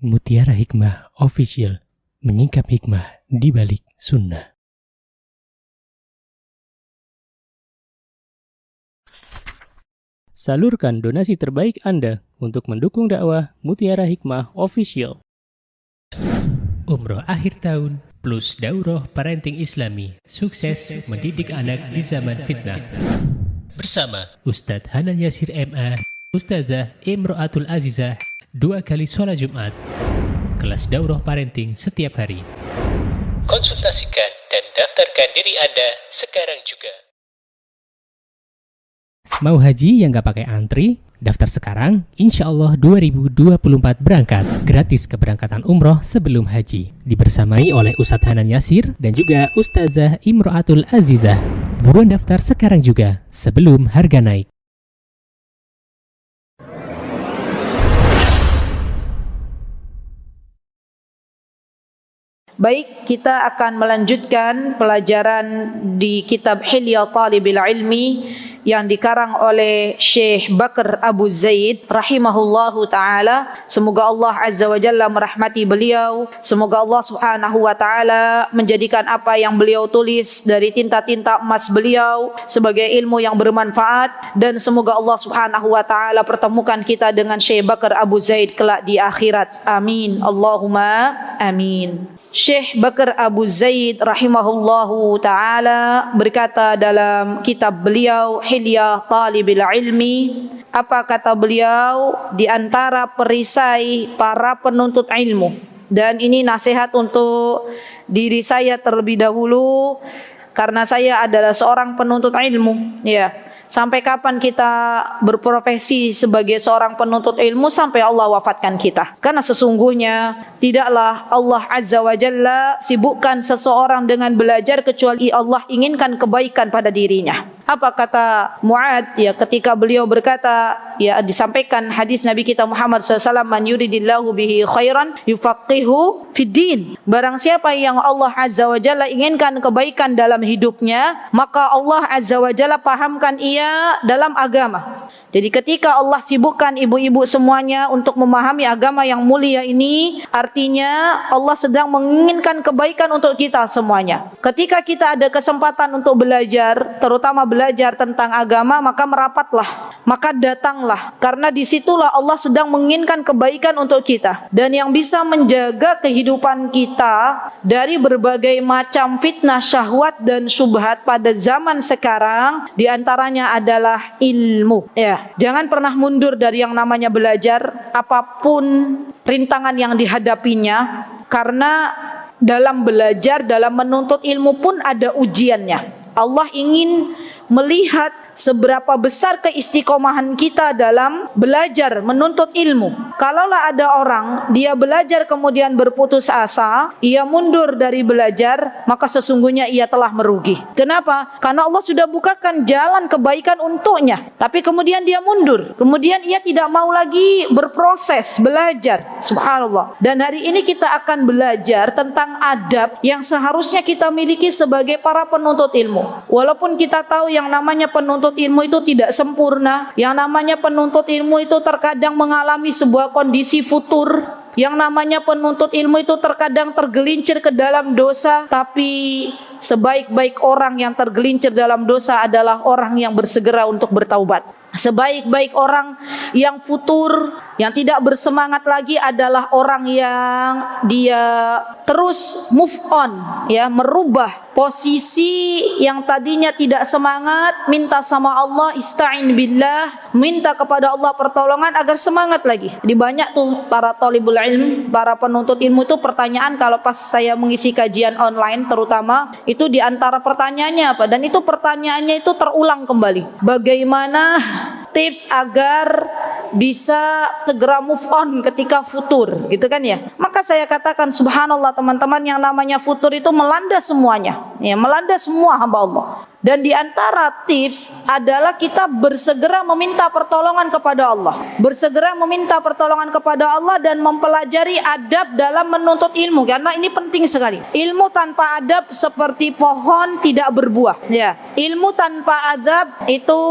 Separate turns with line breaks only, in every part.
Mutiara Hikmah Official, menyingkap hikmah di balik sunnah. Salurkan donasi terbaik Anda untuk mendukung dakwah Mutiara Hikmah Official. Umroh akhir tahun plus daurah parenting Islami, sukses mendidik anak di zaman fitnah. Bersama Ustadz Hanan Yasir MA, Ustazah Imro'atul Azizah, 2 kali sholat Jumat. Kelas daurah parenting setiap hari. Konsultasikan dan daftarkan diri Anda sekarang juga. Mau haji yang gak pakai antri? Daftar sekarang, insya Allah 2024 berangkat. Gratis keberangkatan umroh sebelum haji. Dibersamai oleh Ustadz Hanan Yasir dan juga Ustazah Imro'atul Azizah. Buruan daftar sekarang juga, sebelum harga naik.
Baik, kita akan melanjutkan pelajaran di kitab Hilya Talibil Ilmi yang dikarang oleh Syekh Bakr Abu Zaid rahimahullahu ta'ala. Semoga Allah Azza wa Jalla merahmati beliau. Semoga Allah Subhanahu wa ta'ala menjadikan apa yang beliau tulis dari tinta-tinta emas beliau sebagai ilmu yang bermanfaat. Dan semoga Allah Subhanahu wa ta'ala pertemukan kita dengan Syekh Bakr Abu Zaid kelak di akhirat. Amin. Allahumma amin. Syekh Bakr Abu Zaid rahimahullahu ta'ala berkata dalam kitab beliau Hilya Talibil Ilmi, apa kata beliau, di antara perisai para penuntut ilmu, dan ini nasihat untuk diri saya terlebih dahulu karena saya adalah seorang penuntut ilmu, ya. Sampai kapan kita berprofesi sebagai seorang penuntut ilmu? Sampai Allah wafatkan kita. Karena sesungguhnya tidaklah Allah Azza wa Jalla sibukkan seseorang dengan belajar kecuali Allah inginkan kebaikan pada dirinya. Apa kata Mu'ad ya ketika beliau berkata, ya disampaikan hadis Nabi kita Muhammad SAW, man yuridillahu bihi khairan yufaqihu fiddin. Barang siapa yang Allah Azza wa Jalla inginkan kebaikan dalam hidupnya, maka Allah Azza wa Jalla pahamkan ia dalam agama. Jadi ketika Allah sibukkan ibu-ibu semuanya untuk memahami agama yang mulia ini, artinya Allah sedang menginginkan kebaikan untuk kita semuanya. Ketika kita ada kesempatan untuk belajar, terutama belajar tentang agama, maka merapatlah, maka datanglah, karena disitulah Allah sedang menginginkan kebaikan untuk kita. Dan yang bisa menjaga kehidupan kita dari berbagai macam fitnah, syahwat dan syubhat pada zaman sekarang, diantaranya adalah ilmu. Ya, jangan pernah mundur dari yang namanya belajar, apapun rintangan yang dihadapinya, karena dalam belajar, dalam menuntut ilmu pun ada ujiannya. Allah ingin melihat seberapa besar keistiqomahan kita dalam belajar menuntut ilmu. Kalaulah ada orang dia belajar kemudian berputus asa, ia mundur dari belajar, maka sesungguhnya ia telah merugi. Kenapa? Karena Allah sudah bukakan jalan kebaikan untuknya, tapi kemudian dia mundur, kemudian ia tidak mau lagi berproses belajar. Subhanallah. Dan hari ini kita akan belajar tentang adab yang seharusnya kita miliki sebagai para penuntut ilmu. Walaupun kita tahu yang namanya penuntut ilmu itu tidak sempurna, yang namanya penuntut ilmu itu terkadang mengalami sebuah kondisi futur, yang namanya penuntut ilmu itu terkadang tergelincir ke dalam dosa, tapi sebaik-baik orang yang tergelincir dalam dosa adalah orang yang bersegera untuk bertaubat. Sebaik-baik orang yang futur, yang tidak bersemangat lagi adalah orang yang dia terus move on, ya, merubah posisi yang tadinya tidak semangat, minta sama Allah, ista'in billah, minta kepada Allah pertolongan agar semangat lagi. Jadi banyak tuh para thalibul ilm, para penuntut ilmu itu pertanyaan kalau pas saya mengisi kajian online terutama, itu di antara pertanyaannya apa? Dan itu pertanyaannya itu terulang kembali. Bagaimana tips agar bisa segera move on ketika futur, gitu kan ya? Maka saya katakan subhanallah teman-teman, yang namanya futur itu melanda semuanya. Ya, melanda semua hamba Allah. Dan di antara tips adalah kita bersegera meminta pertolongan kepada Allah. Bersegera meminta pertolongan kepada Allah dan mempelajari adab dalam menuntut ilmu. Karena ini penting sekali. Ilmu tanpa adab seperti pohon tidak berbuah. Ya, ilmu tanpa adab itu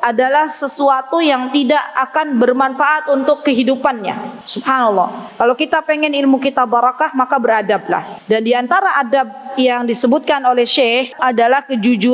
adalah sesuatu yang tidak akan bermanfaat untuk kehidupannya. Subhanallah. Kalau kita pengen ilmu kita barakah, maka beradablah. Dan di antara adab yang disebutkan oleh Syekh adalah kejujuran,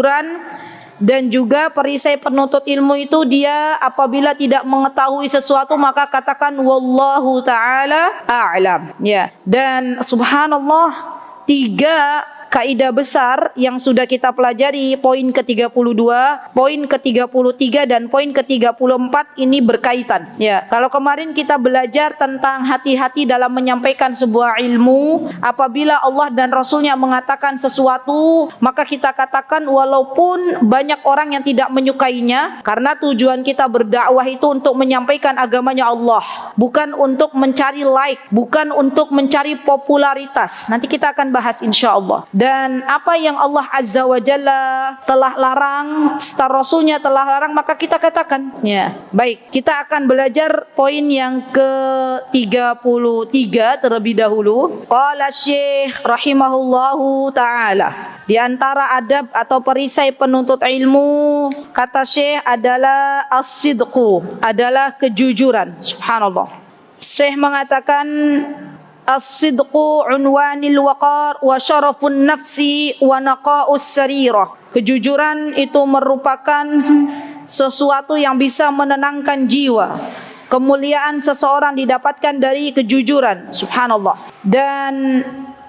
dan juga perisai penuntut ilmu itu dia apabila tidak mengetahui sesuatu maka katakan wallahu taala a'lam. Ya. Dan subhanallah, 3 kaidah besar yang sudah kita pelajari, poin ke-32, poin ke-33 dan poin ke-34 ini berkaitan. Ya, kalau kemarin kita belajar tentang hati-hati dalam menyampaikan sebuah ilmu, apabila Allah dan Rasulnya mengatakan sesuatu, maka kita katakan walaupun banyak orang yang tidak menyukainya, karena tujuan kita berdakwah itu untuk menyampaikan agamanya Allah, bukan untuk mencari like, bukan untuk mencari popularitas. Nanti kita akan bahas insya-Allah. Dan apa yang Allah Azza wa Jalla telah larang, serta Rasulnya telah larang, maka kita katakan. Ya, baik, kita akan belajar poin yang ke-33 terlebih dahulu. Qala Syekh rahimahullahu ta'ala, di antara adab atau perisai penuntut ilmu, kata Syekh adalah as-sidqu, adalah kejujuran. Subhanallah. Syekh mengatakan as-sidqu unwanil waqar wa syarafun nafsi wa naqa'us sarirah. Kejujuran itu merupakan sesuatu yang bisa menenangkan jiwa. Kemuliaan seseorang didapatkan dari kejujuran. Subhanallah. Dan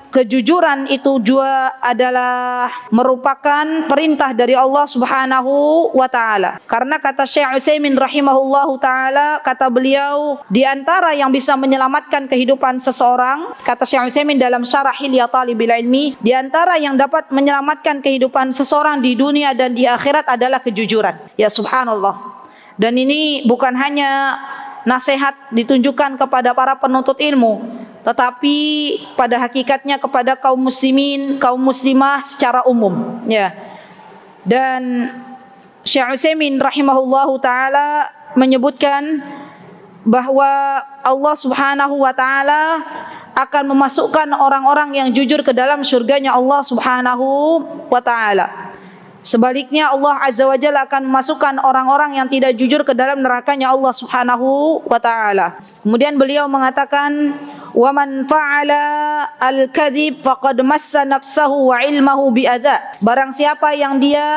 kejujuran itu juga adalah merupakan perintah dari Allah Subhanahu wa taala. Karena kata Syekh Utsaimin rahimahullahu taala, kata beliau, di antara yang bisa menyelamatkan kehidupan seseorang, kata Syekh Utsaimin dalam Syarah Hilya Talibil Ilmi, di antara yang dapat menyelamatkan kehidupan seseorang di dunia dan di akhirat adalah kejujuran. Ya subhanallah. Dan ini bukan hanya nasihat ditunjukkan kepada para penuntut ilmu, tetapi pada hakikatnya kepada kaum muslimin, kaum muslimah secara umum. Ya. Dan Syekh Utsaimin rahimahullahu taala menyebutkan bahwa Allah Subhanahu wa taala akan memasukkan orang-orang yang jujur ke dalam surganya Allah Subhanahu wa taala. Sebaliknya Allah Azza wa Jalla akan memasukkan orang-orang yang tidak jujur ke dalam nerakanya Allah Subhanahu wa taala. Kemudian beliau mengatakan, "Wa man fa'ala al-kadzib faqad massa nafsahu wa ilmahu bi adza." Barang siapa yang dia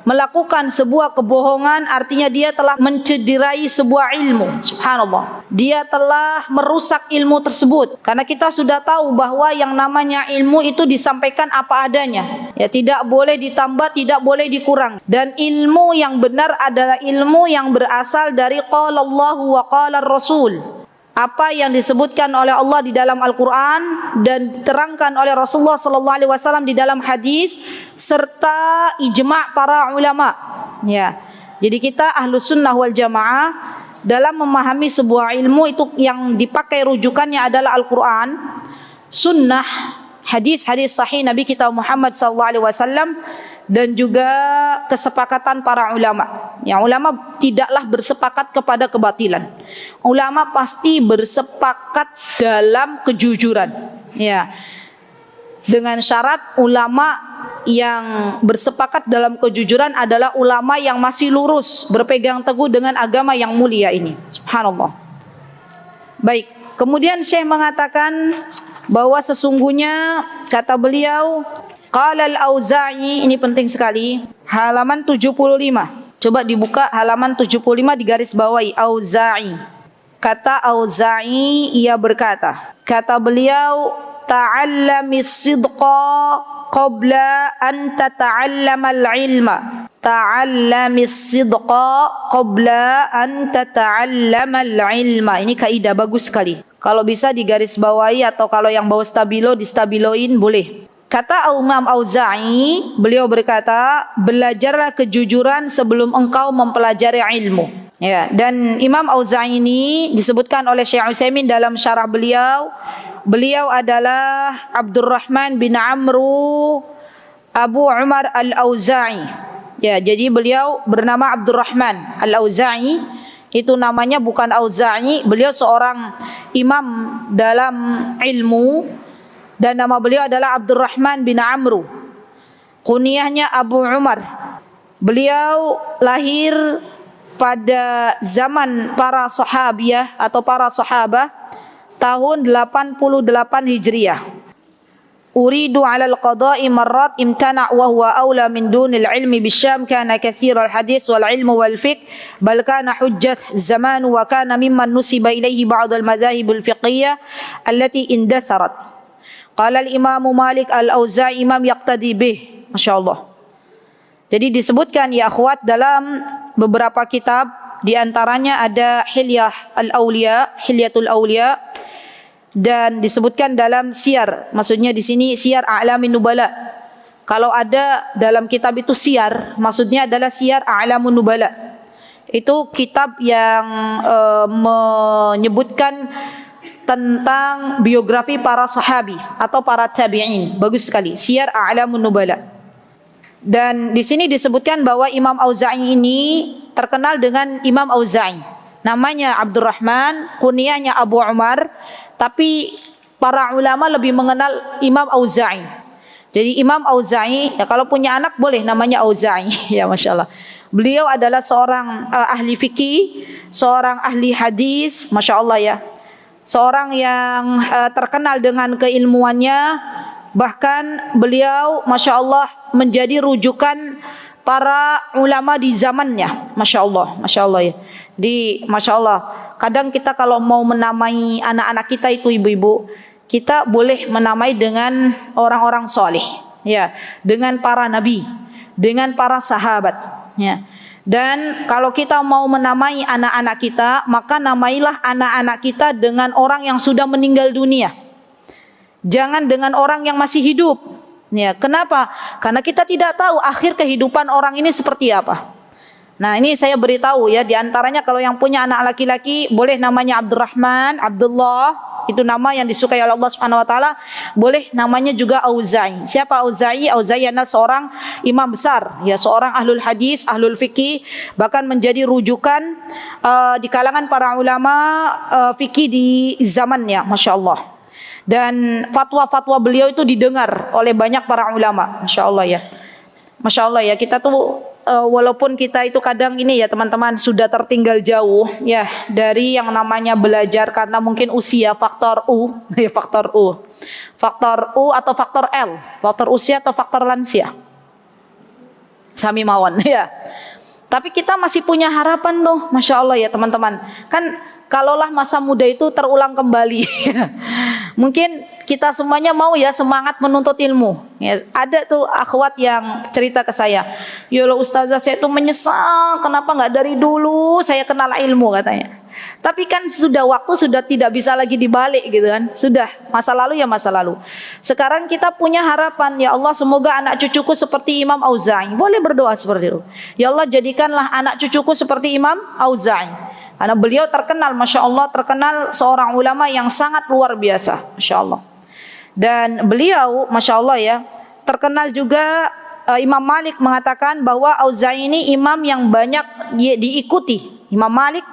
melakukan sebuah kebohongan, artinya dia telah mencederai sebuah ilmu. Subhanallah. Dia telah merusak ilmu tersebut. Karena kita sudah tahu bahwa yang namanya ilmu itu disampaikan apa adanya. Ya, tidak boleh ditambah, tidak boleh dikurang. Dan ilmu yang benar adalah ilmu yang berasal dari qala Allahu wa qala Rasul. Apa yang disebutkan oleh Allah di dalam Al-Quran dan diterangkan oleh Rasulullah SAW di dalam hadis, serta ijma' para ulama. Ya, jadi kita ahlus sunnah wal jamaah dalam memahami sebuah ilmu itu yang dipakai rujukannya adalah Al-Quran, sunnah, hadis-hadis sahih Nabi kita Muhammad SAW, dan juga kesepakatan para ulama. Yang ulama tidaklah bersepakat kepada kebatilan. Ulama pasti bersepakat dalam kejujuran. Ya. Dengan syarat ulama yang bersepakat dalam kejujuran adalah ulama yang masih lurus, berpegang teguh dengan agama yang mulia ini. Subhanallah. Baik, kemudian Syekh mengatakan bahwa sesungguhnya, kata beliau, qala al-Auza'i, ini penting sekali, halaman 75. Coba dibuka halaman 75 di garis bawahi, Auza'i. Kata Auza'i, ia berkata, kata beliau, ta'allamis sidqa qabla an tata'allamal ilma. Ta'allamis sidqa qabla an tata'allamal ilma. Ini kaidah bagus sekali. Kalau bisa di garis bawahi, atau kalau yang bawa stabilo, di stabiloin boleh. Kata Imam Auza'i, beliau berkata, belajarlah kejujuran sebelum engkau mempelajari ilmu. Ya, dan Imam Auza'i ini disebutkan oleh Syekh Utsaimin dalam syarah beliau. Beliau adalah Abdurrahman bin Amru Abu Umar Al-Auza'i. Ya, jadi beliau bernama Abdurrahman Al-Auza'i. Itu namanya bukan Auza'i. Beliau seorang imam dalam ilmu dan nama beliau adalah Abdurrahman bin Amru. Kunyahnya Abu Umar. Beliau lahir pada zaman para sahabiyah atau para sahabah tahun 88 Hijriah. Uridu 'ala al-qada'i marrat imtana' wa huwa awla min dunil ilmi bisyam kana katsira al-hadits wal ilmu wal fiqh bal kana hujjat zaman wa kana mimman nusiba ilayhi ba'd al-madahib al-fiqhiyyah allati indatharat. Qala al-Imam Malik al-Auza'i imam yaqtadi bih. Masyaallah. Jadi disebutkan ya akhwat dalam beberapa kitab, di antaranya ada Hilyah al-Auliya, Hilyatul Auliya, dan disebutkan dalam Siyar. Maksudnya di sini Siyar A'lamin Nubala. Kalau ada dalam kitab itu Siyar, maksudnya adalah Siyar A'lamun Nubala. Itu kitab yang menyebutkan tentang biografi para sahabi atau para tabi'in. Bagus sekali. Siyar A'lamun Nubala. Dan di sini disebutkan bahwa Imam Auza'i ini terkenal dengan Imam Auza'i. Namanya Abdurrahman, kunyahnya Abu Umar, tapi para ulama lebih mengenal Imam Auza'i. Jadi Imam Auza'i, ya kalau punya anak boleh namanya Auza'i. Ya Masya Allah. Beliau adalah seorang ahli fikih, seorang ahli hadis, Masya Allah ya. Seorang yang terkenal dengan keilmuannya. Bahkan beliau Masya Allah menjadi rujukan para ulama di zamannya. Masya Allah ya. Masya Allah, kadang kita kalau mau menamai anak-anak kita itu ibu-ibu, kita boleh menamai dengan orang-orang soleh, ya, dengan para nabi, dengan para sahabat, ya. Dan kalau kita mau menamai anak-anak kita, maka namailah anak-anak kita dengan orang yang sudah meninggal dunia. Jangan dengan orang yang masih hidup. Ya, kenapa? Karena kita tidak tahu akhir kehidupan orang ini seperti apa. Nah, ini saya beritahu ya, di antaranya kalau yang punya anak laki-laki boleh namanya Abdurrahman, Abdullah, itu nama yang disukai oleh Allah Subhanahu wa taala. Boleh namanya juga Auza'i. Siapa Auza'i? Auza'i adalah seorang imam besar, ya, seorang ahlul hadis, ahlul fikih, bahkan menjadi rujukan di kalangan para ulama fikih di zamannya, Masya Allah. Dan fatwa-fatwa beliau itu didengar oleh banyak para ulama. Masya Allah ya. Masya Allah ya, kita tuh walaupun kita itu kadang ini ya teman-teman sudah tertinggal jauh ya dari yang namanya belajar karena mungkin usia, faktor U ya, faktor U atau faktor L, faktor usia atau faktor lansia, sami mawon ya. Tapi kita masih punya harapan tuh, Masya Allah ya teman-teman. Kan kalaulah masa muda itu terulang kembali, mungkin kita semuanya mau ya semangat menuntut ilmu. Ya, ada tuh akhwat yang cerita ke saya, ya Allah ustazah, saya tuh menyesal kenapa nggak dari dulu saya kenal ilmu katanya. Tapi kan sudah waktu sudah tidak bisa lagi dibalik gitu kan. Sudah masa lalu ya masa lalu. Sekarang kita punya harapan, ya Allah semoga anak cucuku seperti Imam Auza'i. Boleh berdoa seperti itu. Ya Allah jadikanlah anak cucuku seperti Imam Auza'i. Karena beliau terkenal, Masya Allah, terkenal seorang ulama yang sangat luar biasa, Masya Allah. Dan beliau, Masya Allah ya, terkenal juga. Imam Malik mengatakan bahwa Auza'i ini imam yang banyak diikuti. Imam Malik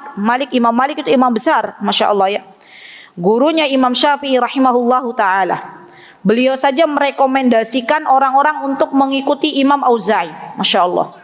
itu imam besar, Masya Allah ya. Gurunya Imam Syafi'i rahimahullahu ta'ala. Beliau saja merekomendasikan orang-orang untuk mengikuti Imam Auza'i, Masya Allah.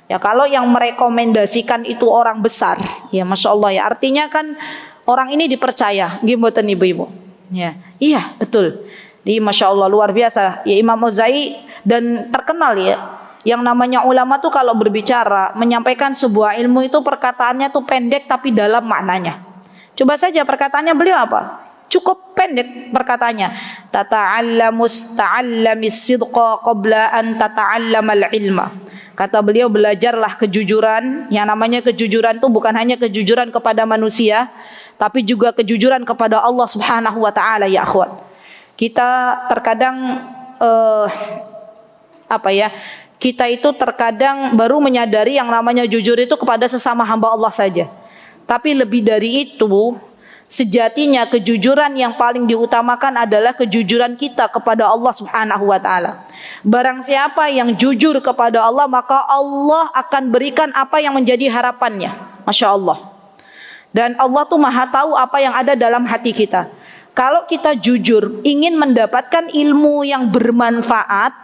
Ya kalau yang merekomendasikan itu orang besar, ya Masya Allah ya, artinya kan orang ini dipercaya, gimana ibu-ibu? Ya, iya betul. Di Masya Allah luar biasa ya Imam Auza'i, dan terkenal ya, yang namanya ulama tuh kalau berbicara menyampaikan sebuah ilmu itu perkataannya tuh pendek tapi dalam maknanya. Coba saja perkataannya beliau apa? Cukup pendek perkataannya. Tata'allamus ta'allamis sidqa qabla an tata'allamal ilma. Kata beliau, belajarlah kejujuran. Yang namanya kejujuran itu bukan hanya kejujuran kepada manusia, tapi juga kejujuran kepada Allah Subhanahu wa taala ya akhwat. Kita terkadang kita itu terkadang baru menyadari yang namanya jujur itu kepada sesama hamba Allah saja. Tapi lebih dari itu, Sejatinya kejujuran yang paling diutamakan adalah kejujuran kita kepada Allah Subhanahu wa taala. Barang siapa yang jujur kepada Allah, maka Allah akan berikan apa yang menjadi harapannya. Masya Allah. Dan Allah tuh Maha tahu apa yang ada dalam hati kita. Kalau kita jujur ingin mendapatkan ilmu yang bermanfaat,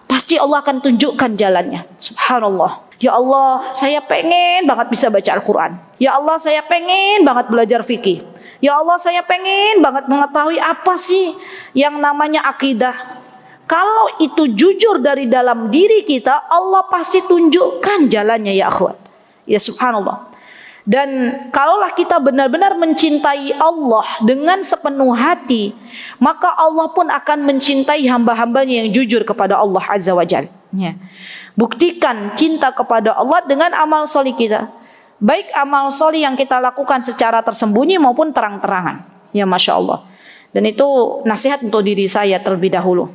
pasti Allah akan tunjukkan jalannya. Subhanallah. Ya Allah, saya pengen banget bisa baca Al-Quran. Ya Allah, saya pengen banget belajar fikih. Ya Allah, saya pengen banget mengetahui apa sih yang namanya akidah. Kalau itu jujur dari dalam diri kita, Allah pasti tunjukkan jalannya, ya akhwat. Ya subhanallah. Dan kalaulah kita benar-benar mencintai Allah dengan sepenuh hati, maka Allah pun akan mencintai hamba-hambanya yang jujur kepada Allah Azza wa Jalla. Ya. Buktikan cinta kepada Allah dengan amal soleh kita. Baik amal soleh yang kita lakukan secara tersembunyi maupun terang-terangan. Ya Masya Allah. Dan itu nasihat untuk diri saya terlebih dahulu.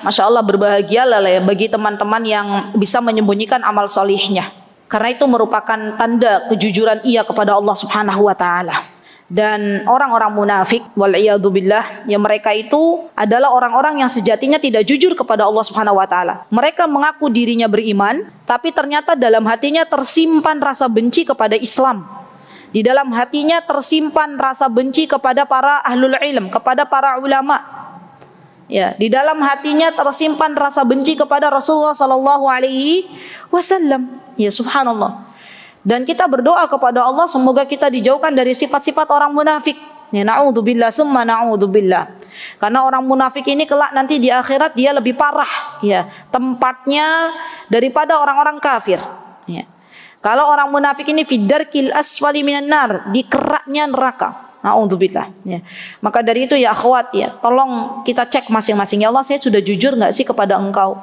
Masya Allah, berbahagialah ya bagi teman-teman yang bisa menyembunyikan amal solehnya. Karena itu merupakan tanda kejujuran ia kepada Allah Subhanahu wa ta'ala. Dan orang-orang munafik, wal'iyadzubillah, ya mereka itu adalah orang-orang yang sejatinya tidak jujur kepada Allah Subhanahu wa ta'ala. Mereka mengaku dirinya beriman, tapi ternyata dalam hatinya tersimpan rasa benci kepada Islam. Di dalam hatinya tersimpan rasa benci kepada para ahlul ilm, kepada para ulama. Ya, di dalam hatinya tersimpan rasa benci kepada Rasulullah sallallahu alaihi wasallam. Ya subhanallah. Dan kita berdoa kepada Allah semoga kita dijauhkan dari sifat-sifat orang munafik. Ya, na'udzubillah summa na'udzubillah. Karena orang munafik ini kelak nanti di akhirat dia lebih parah ya tempatnya daripada orang-orang kafir. Ya. Kalau orang munafik ini fiddarkil asfali minan nar, di keraknya neraka. Na'udzubillah. Ya. Maka dari itu ya akhwat ya, tolong kita cek masing-masing. Ya Allah, saya sudah jujur enggak sih kepada Engkau?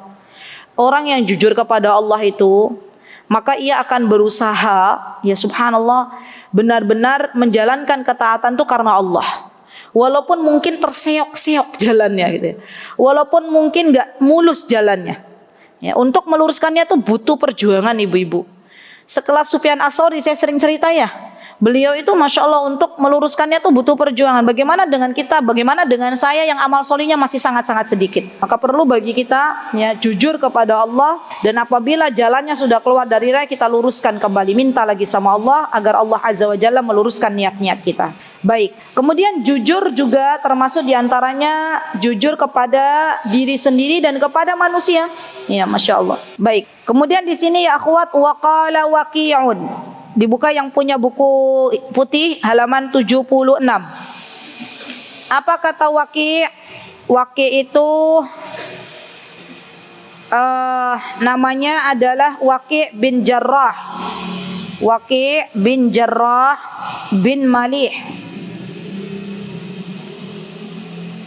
Orang yang jujur kepada Allah itu, maka ia akan berusaha, ya subhanallah, benar-benar menjalankan ketaatan itu karena Allah. Walaupun mungkin terseok-seok jalannya gitu ya. Walaupun mungkin gak mulus jalannya. Ya, untuk meluruskannya itu butuh perjuangan ibu-ibu. Sekelas Sufyan Ats-Tsauri, saya sering cerita ya. Beliau itu Masya Allah untuk meluruskannya itu butuh perjuangan. Bagaimana dengan kita, bagaimana dengan saya yang amal solinya masih sangat-sangat sedikit. Maka perlu bagi kita ya jujur kepada Allah. Dan apabila jalannya sudah keluar dari rai, kita luruskan kembali. Minta lagi sama Allah agar Allah Azza wa Jalla meluruskan niat-niat kita. Baik, kemudian jujur juga termasuk diantaranya jujur kepada diri sendiri dan kepada manusia. Ya Masya Allah. Baik, kemudian di sini ya akhwat, waqala waqi'un. Dibuka yang punya buku putih halaman 76. Apa kata Waqi'? Waqi' itu namanya adalah Waqi' bin Jarrah. Waqi' bin Jarrah bin Malih.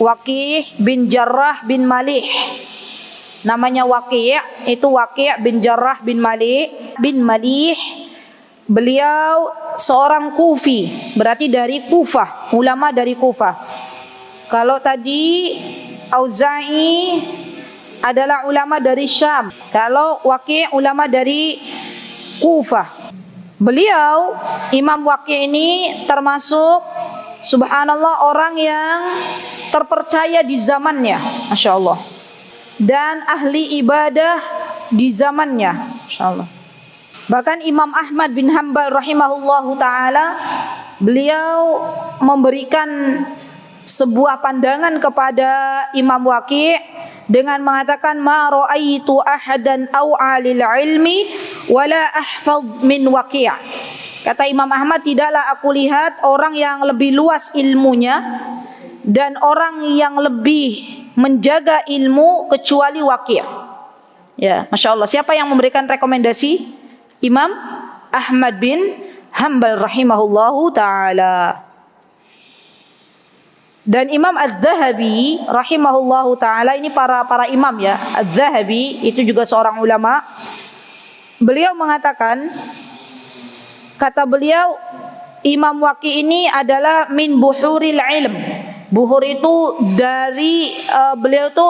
Waqi' bin Jarrah bin Malih. Namanya Waqi', itu Waqi' bin Jarrah bin Malih. Beliau seorang Kufi, berarti dari Kufah, ulama dari Kufah. Kalau tadi Auza'i adalah ulama dari Syam, kalau Waqi' ulama dari Kufah. Beliau, Imam Waqi' ini termasuk subhanallah orang yang terpercaya di zamannya, Masya Allah. Dan ahli ibadah di zamannya, Masya Allah. Bahkan Imam Ahmad bin Hanbal rahimahullahu ta'ala, beliau memberikan sebuah pandangan kepada Imam Waqi' dengan mengatakan ma ra'aitu ahadan aw'a lil ilmi wala ahfaz min Waqi'. Kata Imam Ahmad, tidaklah aku lihat orang yang lebih luas ilmunya dan orang yang lebih menjaga ilmu kecuali Waqi'. Ya, Masya Allah. Siapa yang memberikan rekomendasi? Imam Ahmad bin Hanbal rahimahullahu ta'ala. Dan Imam Az-Zahabi rahimahullahu ta'ala, ini para imam ya. Az-Zahabi itu juga seorang ulama. Beliau mengatakan, kata beliau, Imam Waqi' ini adalah min buhuril ilm. Buhur itu dari beliau itu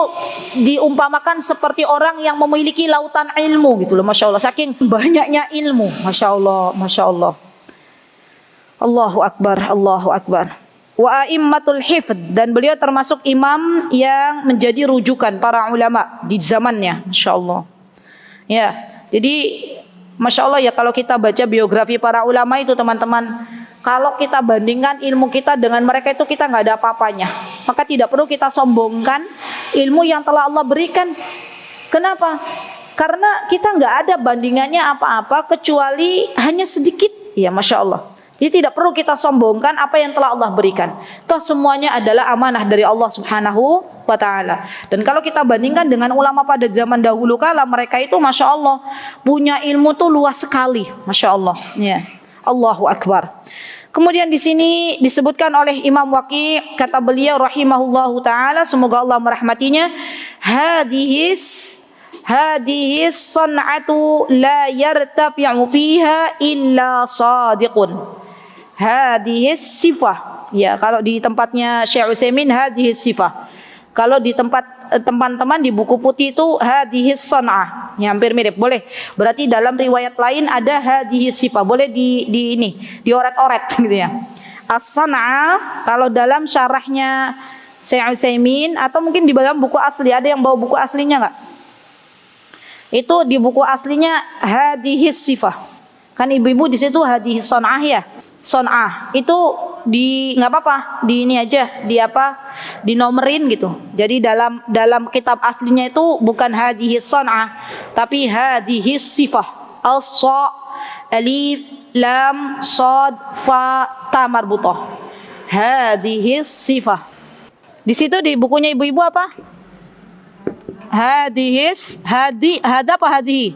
diumpamakan seperti orang yang memiliki lautan ilmu gitu loh, Masya Allah. Saking banyaknya ilmu, Masya Allah, Masya Allah. Allahu akbar, Allahu akbar. Wa a'immatul hifdz, dan beliau termasuk imam yang menjadi rujukan para ulama di zamannya, masyaallah. Ya, jadi masyaallah ya, kalau kita baca biografi para ulama itu teman-teman, kalau kita bandingkan ilmu kita dengan mereka itu kita nggak ada apa-apanya. Maka tidak perlu kita sombongkan ilmu yang telah Allah berikan. Kenapa? Karena kita nggak ada bandingannya apa-apa kecuali hanya sedikit. Ya, masya Allah. Jadi tidak perlu kita sombongkan apa yang telah Allah berikan. Toh semuanya adalah amanah dari Allah Subhanahu wa ta'ala. Dan kalau kita bandingkan dengan ulama pada zaman dahulu kala, mereka itu masya Allah punya ilmu tuh luas sekali, masya Allah. Ya, Allahu akbar. Kemudian di sini disebutkan oleh Imam Waqi', kata beliau rahimahullahu taala, semoga Allah merahmatinya, hadhis san'atu la yartafi'u fiha illa sadiqun. Hadhis sifah. Ya, kalau di tempatnya Syekh Utsaimin hadhis sifah. Kalau di tempat teman-teman di buku putih itu hadhis san'ah. Ya, hampir mirip. Boleh. Berarti dalam riwayat lain ada hadhis sifah. Boleh dioret-oret gitu ya. As-san'ah kalau dalam syarahnya Syekh Utsaimin atau mungkin di dalam buku asli, ada yang bawa buku aslinya enggak? Itu di buku aslinya hadhis sifah. Kan ibu-ibu di situ hadhis san'ah ya. Son'ah itu nggak apa-apa, di ini aja, dinomerin gitu. Jadi dalam kitab aslinya itu bukan hadhis son'ah, tapi hadhis sifah. As-sa, alif, lam, sad, fa, ta marbutah. Hadhis sifah. Di situ di bukunya ibu-ibu apa? Hada apa hadihi?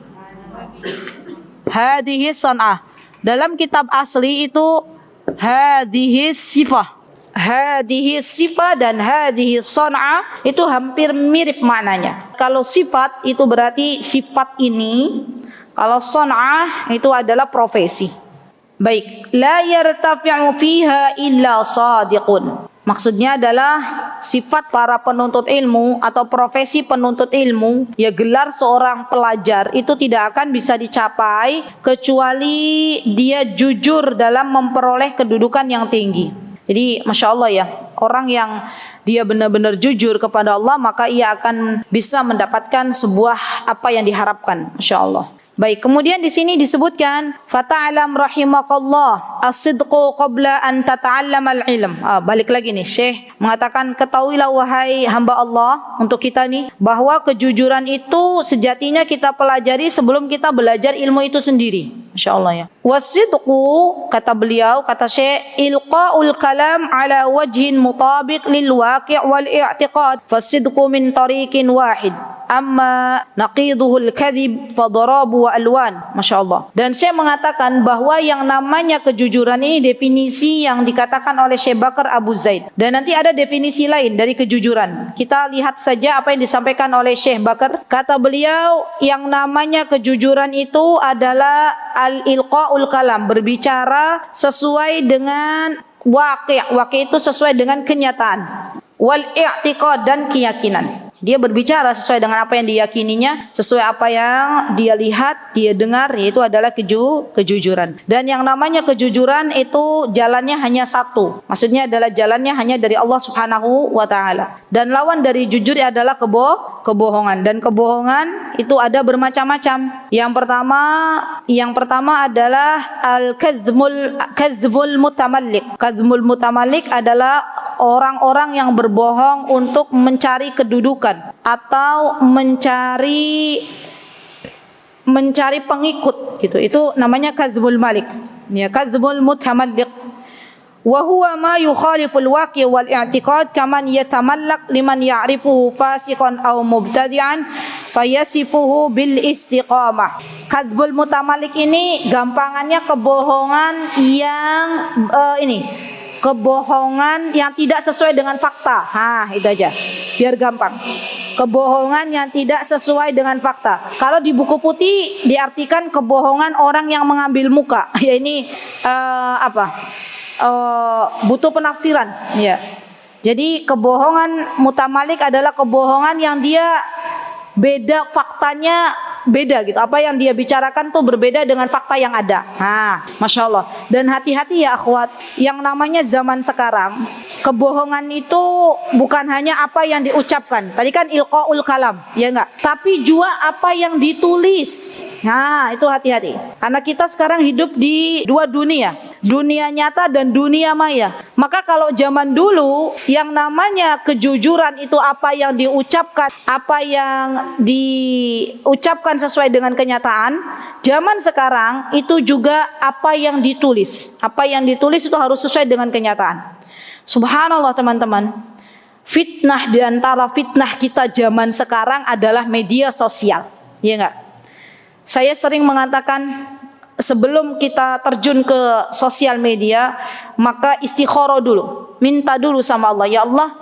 Hadhis son'ah. Dalam kitab asli itu hadhis sifah. Hadhis sifah dan hadhis son'ah itu hampir mirip maknanya. Kalau sifat itu berarti sifat ini. Kalau son'ah itu adalah profesi. Baik, la yartafi'u fiha illa sadiqun. Maksudnya adalah sifat para penuntut ilmu atau profesi penuntut ilmu, ya gelar seorang pelajar itu tidak akan bisa dicapai kecuali dia jujur dalam memperoleh kedudukan yang tinggi. Jadi masya Allah ya, orang yang dia benar-benar jujur kepada Allah, maka ia akan bisa mendapatkan sebuah apa yang diharapkan, masya Allah. Baik, kemudian di sini disebutkan fata'alam rahimakallah as-sidqu qabla an tata'allam al-ilm. Balik lagi nih, Syekh mengatakan, ketahuilah wahai hamba Allah, untuk kita nih, bahwa kejujuran itu sejatinya kita pelajari sebelum kita belajar ilmu itu sendiri. Masya Allah ya. Was-sidqu, kata beliau, kata Syekh, ilqa'ul kalam ala wajhin mutabiq lil waqi' wal i'tiqad. Fas-sidqu min tariqin wahid. Amma naqiduhul kadhib fadarabu wa alwan. Masya Allah. Dan saya mengatakan bahwa yang namanya kejujuran ini definisi yang dikatakan oleh Syekh Bakar Abu Zaid. Dan nanti ada definisi lain dari kejujuran. Kita lihat saja apa yang disampaikan oleh Syekh Bakar. Kata beliau, yang namanya kejujuran itu adalah al-ilqa'ul kalam, berbicara sesuai dengan waqi'. Waqi' itu sesuai dengan kenyataan. Wal i'tiqad, dan keyakinan. Dia berbicara sesuai dengan apa yang diyakininya, sesuai apa yang dia lihat, dia dengar, yaitu adalah kejujuran. Dan yang namanya kejujuran itu jalannya hanya satu. Maksudnya adalah jalannya hanya dari Allah Subhanahu wa ta'ala. Dan lawan dari jujur adalah kebohongan. Dan kebohongan itu ada bermacam-macam. Yang pertama adalah al-kadzbul mutamallik. Kadzbul mutamallik adalah orang-orang yang berbohong untuk mencari kedudukan atau mencari pengikut gitu. Itu namanya kadzbul malik. Ya, kadzbul mutamallik. Wa huwa ma yukhaliful waqi' wal i'tiqad kaman yatamallak liman ya'rifuhu fasiqan aw mubtadi'an fayasifuhu bil istiqamah. Kadzbul mutamallik ini gampangannya kebohongan yang kebohongan yang tidak sesuai dengan fakta. Itu aja. Biar gampang. Kebohongan yang tidak sesuai dengan fakta. Kalau di buku putih diartikan kebohongan orang yang mengambil muka. Ya ini butuh penafsiran. Ya. Jadi kebohongan mutamalik adalah kebohongan yang dia beda faktanya beda gitu. Apa yang dia bicarakan tuh berbeda dengan fakta yang ada. Masya Allah. Dan hati-hati ya akhwat, yang namanya zaman sekarang, kebohongan itu bukan hanya apa yang diucapkan. Tadi kan ilqaul kalam, ya enggak? Tapi juga apa yang ditulis. Itu hati-hati. Karena kita sekarang hidup di dua dunia, dunia nyata dan dunia maya. Maka kalau zaman dulu yang namanya kejujuran itu apa yang diucapkan, apa yang diucapkan sesuai dengan kenyataan. Zaman sekarang itu juga apa yang ditulis. Apa yang ditulis itu harus sesuai dengan kenyataan. Subhanallah teman-teman. Fitnah di antara fitnah kita zaman sekarang adalah media sosial. Ya enggak? Saya sering mengatakan, sebelum kita terjun ke sosial media, maka istikharah dulu. Minta dulu sama Allah, ya Allah,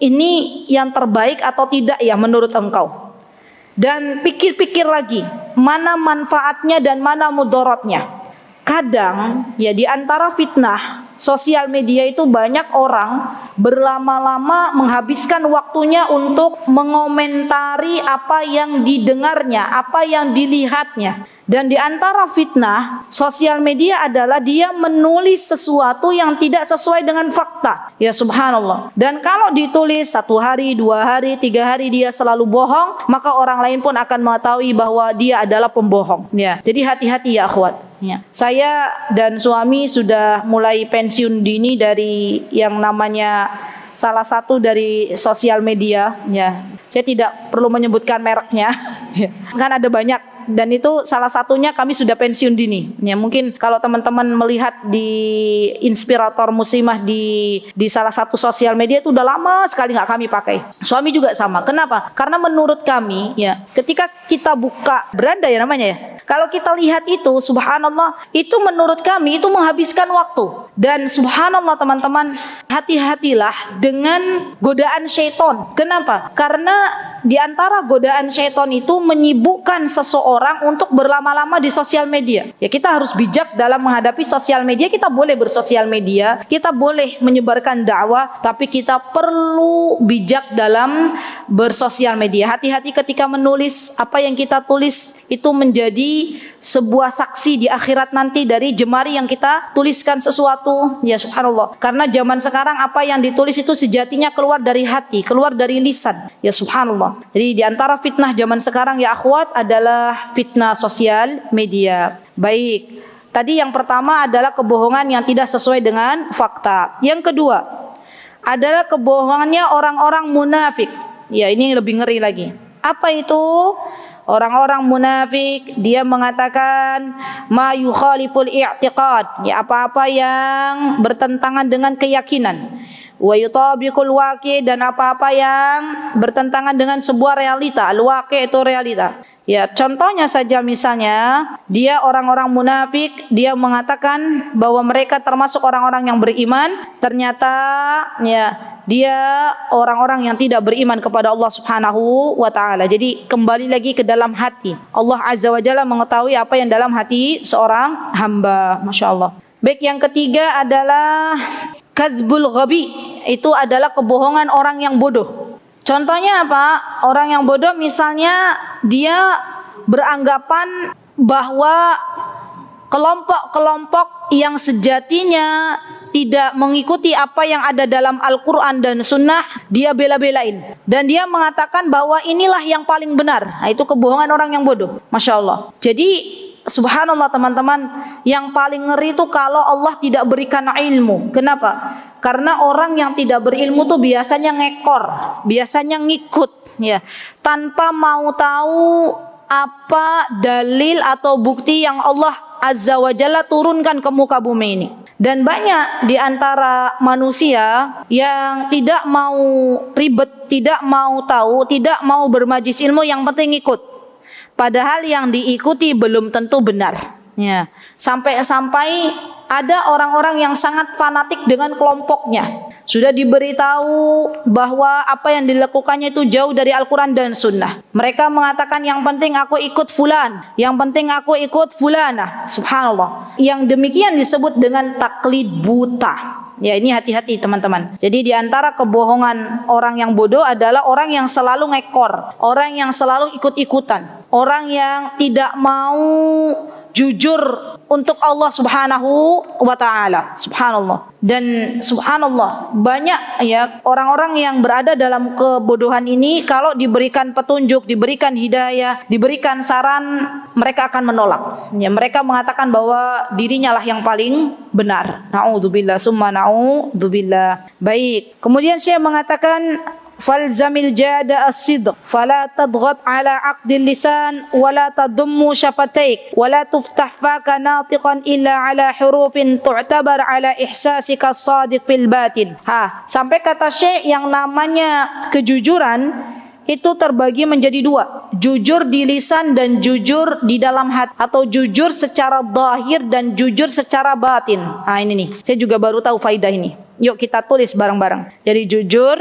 ini yang terbaik atau tidak ya menurut Engkau. Dan pikir-pikir lagi, mana manfaatnya dan mana mudaratnya. Kadang ya di antara fitnah sosial media itu banyak orang berlama-lama menghabiskan waktunya untuk mengomentari apa yang didengarnya, apa yang dilihatnya. Dan di antara fitnah sosial media adalah dia menulis sesuatu yang tidak sesuai dengan fakta. Ya subhanallah. Dan kalau ditulis 1 hari, 2 hari, 3 hari dia selalu bohong, maka orang lain pun akan mengetahui bahwa dia adalah pembohong. Ya. Jadi hati-hati ya akhwat. Ya. Saya dan suami sudah mulai pensiun dini dari yang namanya salah satu dari sosial media. Ya. Saya tidak perlu menyebutkan mereknya. Kan ada banyak. Dan itu salah satunya kami sudah pensiun dini. Ya, mungkin kalau teman-teman melihat di Inspirator Muslimah di salah satu sosial media itu udah lama sekali nggak kami pakai. Suami juga sama. Kenapa? Karena menurut kami ya, ketika kita buka beranda ya namanya ya, kalau kita lihat itu subhanallah, itu menurut kami itu menghabiskan waktu. Dan subhanallah teman-teman, hati-hatilah dengan godaan syaitan. Kenapa? Karena di antara godaan syaitan itu menyibukkan seseorang untuk berlama-lama di sosial media. Ya kita harus bijak dalam menghadapi sosial media. Kita boleh bersosial media, kita boleh menyebarkan dakwah, tapi kita perlu bijak dalam bersosial media. Hati-hati ketika menulis, apa yang kita tulis itu menjadi sebuah saksi di akhirat nanti dari jemari yang kita tuliskan sesuatu. Ya subhanallah. Karena zaman sekarang apa yang ditulis itu sejatinya keluar dari hati, keluar dari lisan. Ya subhanallah. Jadi di antara fitnah zaman sekarang ya akhwat adalah fitnah sosial media. Baik. Tadi yang pertama adalah kebohongan yang tidak sesuai dengan fakta. Yang kedua adalah kebohongannya orang-orang munafik. Ya ini lebih ngeri lagi. Apa itu? Orang-orang munafik dia mengatakan ma yukhaliful i'tiqad, ya apa-apa yang bertentangan dengan keyakinan, wa yutabiqul waqi, dan apa-apa yang bertentangan dengan sebuah realita. Al-waqi itu realita. Ya, contohnya saja misalnya dia orang-orang munafik, dia mengatakan bahwa mereka termasuk orang-orang yang beriman, ternyata ya dia orang-orang yang tidak beriman kepada Allah Subhanahu wa taala. Jadi kembali lagi ke dalam hati. Allah Azza wa Jalla mengetahui apa yang dalam hati seorang hamba. Masya Allah. Baik, yang ketiga adalah kadzbul ghabi. Itu adalah kebohongan orang yang bodoh. Contohnya apa? Orang yang bodoh misalnya dia beranggapan bahwa kelompok-kelompok yang sejatinya tidak mengikuti apa yang ada dalam Al-Quran dan Sunnah, dia bela-belain. Dan dia mengatakan bahwa inilah yang paling benar. Nah, itu kebohongan orang yang bodoh. Masya Allah. Jadi subhanallah teman-teman, yang paling ngeri itu kalau Allah tidak berikan ilmu. Kenapa? Karena orang yang tidak berilmu tuh biasanya ngekor, biasanya ngikut, ya, tanpa mau tahu apa dalil atau bukti yang Allah Azza wa Jalla turunkan ke muka bumi ini. Dan banyak di antara manusia yang tidak mau ribet, tidak mau tahu, tidak mau bermajlis ilmu, yang penting ikut. Padahal yang diikuti belum tentu benar. Ya, sampai-sampai ada orang-orang yang sangat fanatik dengan kelompoknya. Sudah diberitahu bahwa apa yang dilakukannya itu jauh dari Al-Quran dan Sunnah. Mereka mengatakan yang penting aku ikut fulan, yang penting aku ikut fulanah. Subhanallah. Yang demikian disebut dengan taklid buta. Ya, ini hati-hati teman-teman. Jadi di antara kebohongan orang yang bodoh adalah orang yang selalu ngekor, orang yang selalu ikut-ikutan, orang yang tidak mau jujur untuk Allah Subhanahu wa taala. Subhanallah. Dan subhanallah, banyak ya orang-orang yang berada dalam kebodohan ini, kalau diberikan petunjuk, diberikan hidayah, diberikan saran, mereka akan menolak. Ya, mereka mengatakan bahwa dirinya lah yang paling benar. Na'udzubillah summa na'udzubillah. Baik. Kemudian saya mengatakan falzamil jada as-sidq fala tadghat ala aqdil lisan wala tadummu syafataik wala tuftah faka natiqan illa ala hurufin tu'tabar ala ihsasika as-sadiq fil batin. Sampai kata Syekh, yang namanya kejujuran itu terbagi menjadi dua, jujur di lisan dan jujur di dalam hati, atau jujur secara zahir dan jujur secara batin. Ini nih, saya juga baru tahu faidah ini. Yuk kita tulis bareng-bareng. Jadi jujur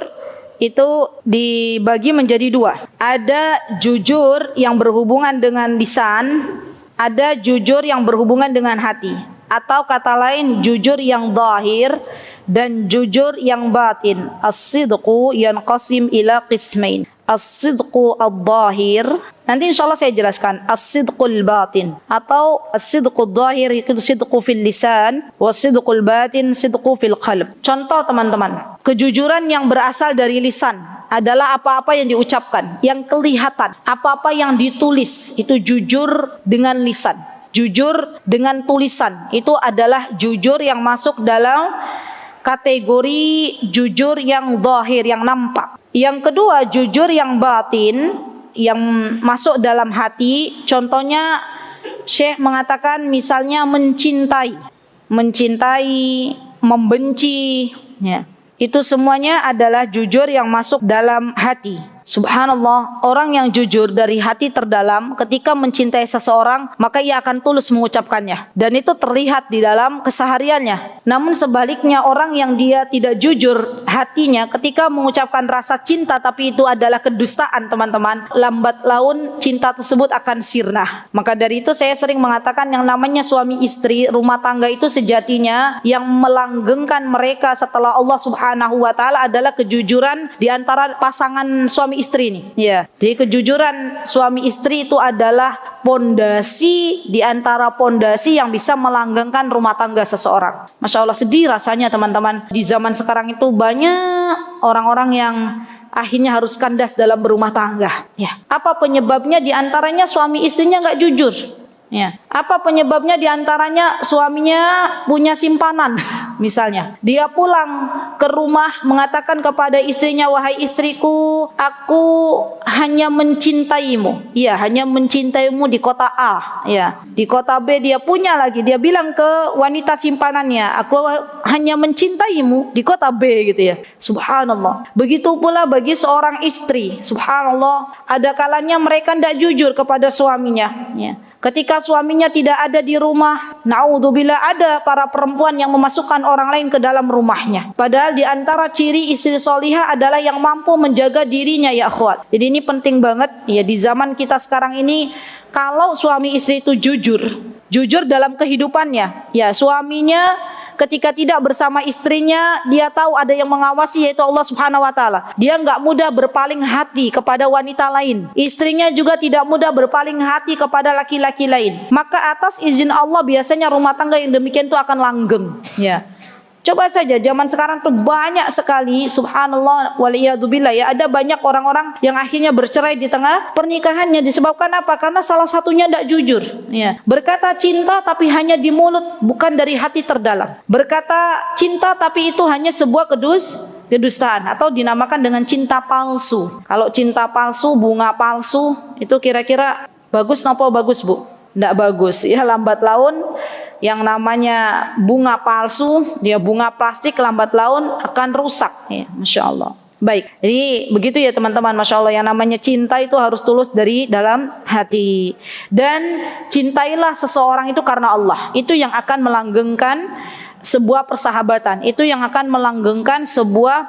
itu dibagi menjadi dua. Ada jujur yang berhubungan dengan lisan, ada jujur yang berhubungan dengan hati. Atau kata lain, jujur yang zahir dan jujur yang batin. As-sidqu yanqasim ila qismain. As-sidqu al-zahir, nanti insyaallah saya jelaskan. As-sidqul batin, atau as-sidqul zahir itu sidqu fil lisan, was-sidqul batin sidqu fil qalb. Contoh teman-teman, kejujuran yang berasal dari lisan adalah apa-apa yang diucapkan, yang kelihatan, apa-apa yang ditulis, itu jujur dengan lisan. Jujur dengan tulisan itu adalah jujur yang masuk dalam kategori jujur yang zahir, yang nampak. Yang kedua, jujur yang batin, yang masuk dalam hati. Contohnya Syekh mengatakan misalnya mencintai, membenci, ya. Itu semuanya adalah jujur yang masuk dalam hati. Subhanallah, orang yang jujur dari hati terdalam ketika mencintai seseorang, maka ia akan tulus mengucapkannya, dan itu terlihat di dalam kesehariannya. Namun sebaliknya, orang yang dia tidak jujur hatinya ketika mengucapkan rasa cinta, tapi itu adalah kedustaan teman-teman, lambat laun cinta tersebut akan sirna. Maka dari itu saya sering mengatakan yang namanya suami istri, rumah tangga itu sejatinya yang melanggengkan mereka setelah Allah Subhanahu wa taala adalah kejujuran di antara pasangan suami istri ini. Ya, jadi kejujuran suami istri itu adalah pondasi di antara pondasi yang bisa melanggengkan rumah tangga seseorang. Masya Allah, sedih rasanya teman-teman. Di zaman sekarang itu banyak orang-orang yang akhirnya harus kandas dalam berumah tangga. Ya, apa penyebabnya? Di antaranya suami istrinya nggak jujur. Ya. Apa penyebabnya? Di antaranya suaminya punya simpanan. Misalnya, dia pulang ke rumah mengatakan kepada istrinya, wahai istriku, aku hanya mencintaimu. Iya, hanya mencintaimu di kota A. Ya, di kota B dia punya lagi. Dia bilang ke wanita simpanannya, aku hanya mencintaimu di kota B, gitu ya. Subhanallah. Begitu pula bagi seorang istri. Subhanallah, ada kalanya mereka tidak jujur kepada suaminya. Ya. Ketika suaminya tidak ada di rumah, naudzubillah, ada para perempuan yang memasukkan orang lain ke dalam rumahnya. Padahal di antara ciri istri solihah adalah yang mampu menjaga dirinya, ya akhwat. Jadi ini penting banget ya di zaman kita sekarang ini. Kalau suami istri itu jujur dalam kehidupannya, ya suaminya ketika tidak bersama istrinya, dia tahu ada yang mengawasi, yaitu Allah Subhanahu wa taala. Dia enggak mudah berpaling hati kepada wanita lain. Istrinya juga tidak mudah berpaling hati kepada laki-laki lain. Maka atas izin Allah biasanya rumah tangga yang demikian itu akan langgeng, ya. Coba saja zaman sekarang tuh banyak sekali, subhanallah waliyadzubillah, ya, ada banyak orang-orang yang akhirnya bercerai di tengah pernikahannya. Disebabkan apa? Karena salah satunya tidak jujur, ya. Berkata cinta tapi hanya di mulut, bukan dari hati terdalam. Berkata cinta tapi itu hanya sebuah kedustaan, atau dinamakan dengan cinta palsu. Kalau cinta palsu, bunga palsu, itu kira-kira bagus apa bagus, Bu? Tidak bagus, ya. Lambat laun yang namanya bunga palsu, dia bunga plastik, lambat laun akan rusak, ya. Masya Allah. Baik, jadi begitu ya teman-teman. Masya Allah, yang namanya cinta itu harus tulus dari dalam hati. Dan cintailah seseorang itu karena Allah. Itu yang akan melanggengkan sebuah persahabatan, itu yang akan melanggengkan sebuah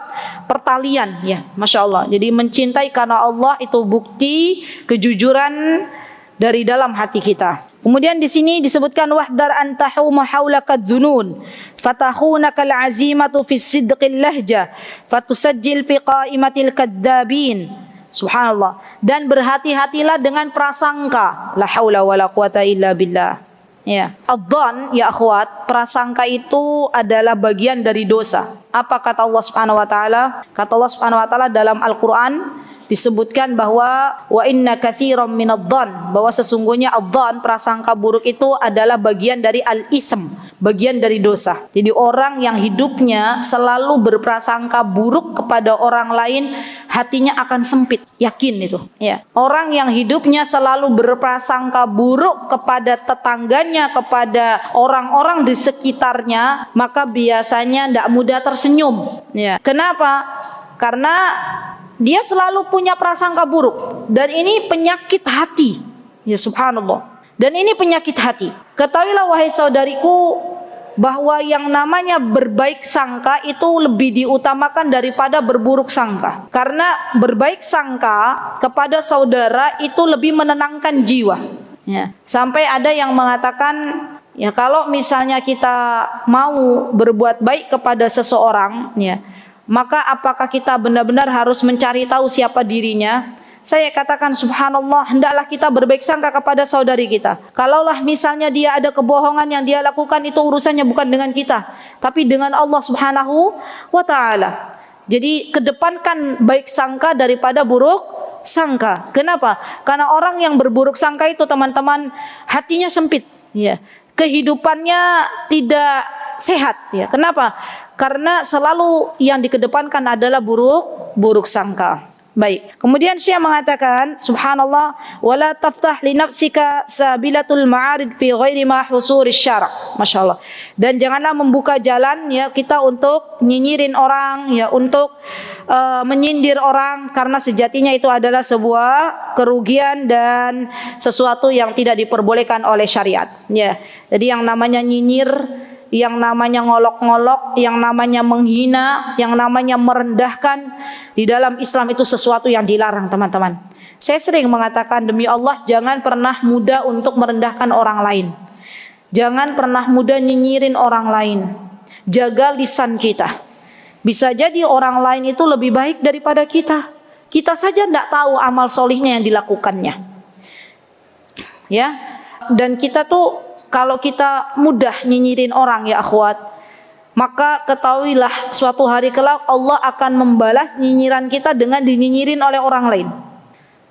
pertalian, ya. Masya Allah. Jadi mencintai karena Allah itu bukti kejujuran dari dalam hati kita. Kemudian di sini disebutkan wahdar an tahuma haulaka dzunun fatahunaka al-azimatu fi sidqil lahja fatusajjil fi qaimatil kadzabin. Subhanallah. Dan berhati-hatilah dengan prasangka. La haula wala quwata illa billah. Ya, adzan ya akhwat, prasangka itu adalah bagian dari dosa. Apa kata Allah Subhanahu wa taala? Kata Allah Subhanahu wa taala dalam Al-Qur'an disebutkan bahwa wa inna katsiran minadh-dhann, bahwa sesungguhnya adzan, prasangka buruk itu adalah bagian dari al-itsm, bagian dari dosa. Jadi orang yang hidupnya selalu berprasangka buruk kepada orang lain, hatinya akan sempit, yakin itu. Ya. Orang yang hidupnya selalu berprasangka buruk kepada tetangganya, kepada orang-orang di sekitarnya, maka biasanya tidak mudah tersenyum. Ya. Kenapa? Karena dia selalu punya prasangka buruk, dan ini penyakit hati. Ya subhanallah. Dan ini penyakit hati. Ketahuilah wahai saudariku, bahwa yang namanya berbaik sangka itu lebih diutamakan daripada berburuk sangka. Karena berbaik sangka kepada saudara itu lebih menenangkan jiwa. Ya. Sampai ada yang mengatakan, ya kalau misalnya kita mau berbuat baik kepada seseorang, ya, maka apakah kita benar-benar harus mencari tahu siapa dirinya? Saya katakan subhanallah, hendaklah kita berbaik sangka kepada saudari kita. Kalaulah misalnya dia ada kebohongan yang dia lakukan, itu urusannya bukan dengan kita, tapi dengan Allah Subhanahu wa taala. Jadi kedepankan baik sangka daripada buruk sangka. Kenapa? Karena orang yang berburuk sangka itu teman-teman hatinya sempit, ya. Kehidupannya tidak sehat, ya. Kenapa? Karena selalu yang dikedepankan adalah buruk sangka. Baik. Kemudian Syekh mengatakan, subhanallah, wala taftah li nafsika sabilatul ma'arid fi ghairi ma husuris syara'. Masyaallah. Dan janganlah membuka jalan, ya, kita untuk nyinyirin orang, ya, untuk menyindir orang, karena sejatinya itu adalah sebuah kerugian dan sesuatu yang tidak diperbolehkan oleh syariat, ya. Jadi yang namanya nyinyir, yang namanya ngolok-ngolok, yang namanya menghina, yang namanya merendahkan, di dalam Islam itu sesuatu yang dilarang, teman-teman. Saya sering mengatakan, demi Allah, jangan pernah mudah untuk merendahkan orang lain. Jangan pernah mudah nyinyirin orang lain. Jaga lisan kita. Bisa jadi orang lain itu lebih baik daripada kita. Kita saja tidak tahu amal solihnya yang dilakukannya. Ya, dan kita tuh kalau kita mudah nyinyirin orang, ya akhwat, maka ketahuilah suatu hari kelak Allah akan membalas nyinyiran kita dengan dinyinyirin oleh orang lain.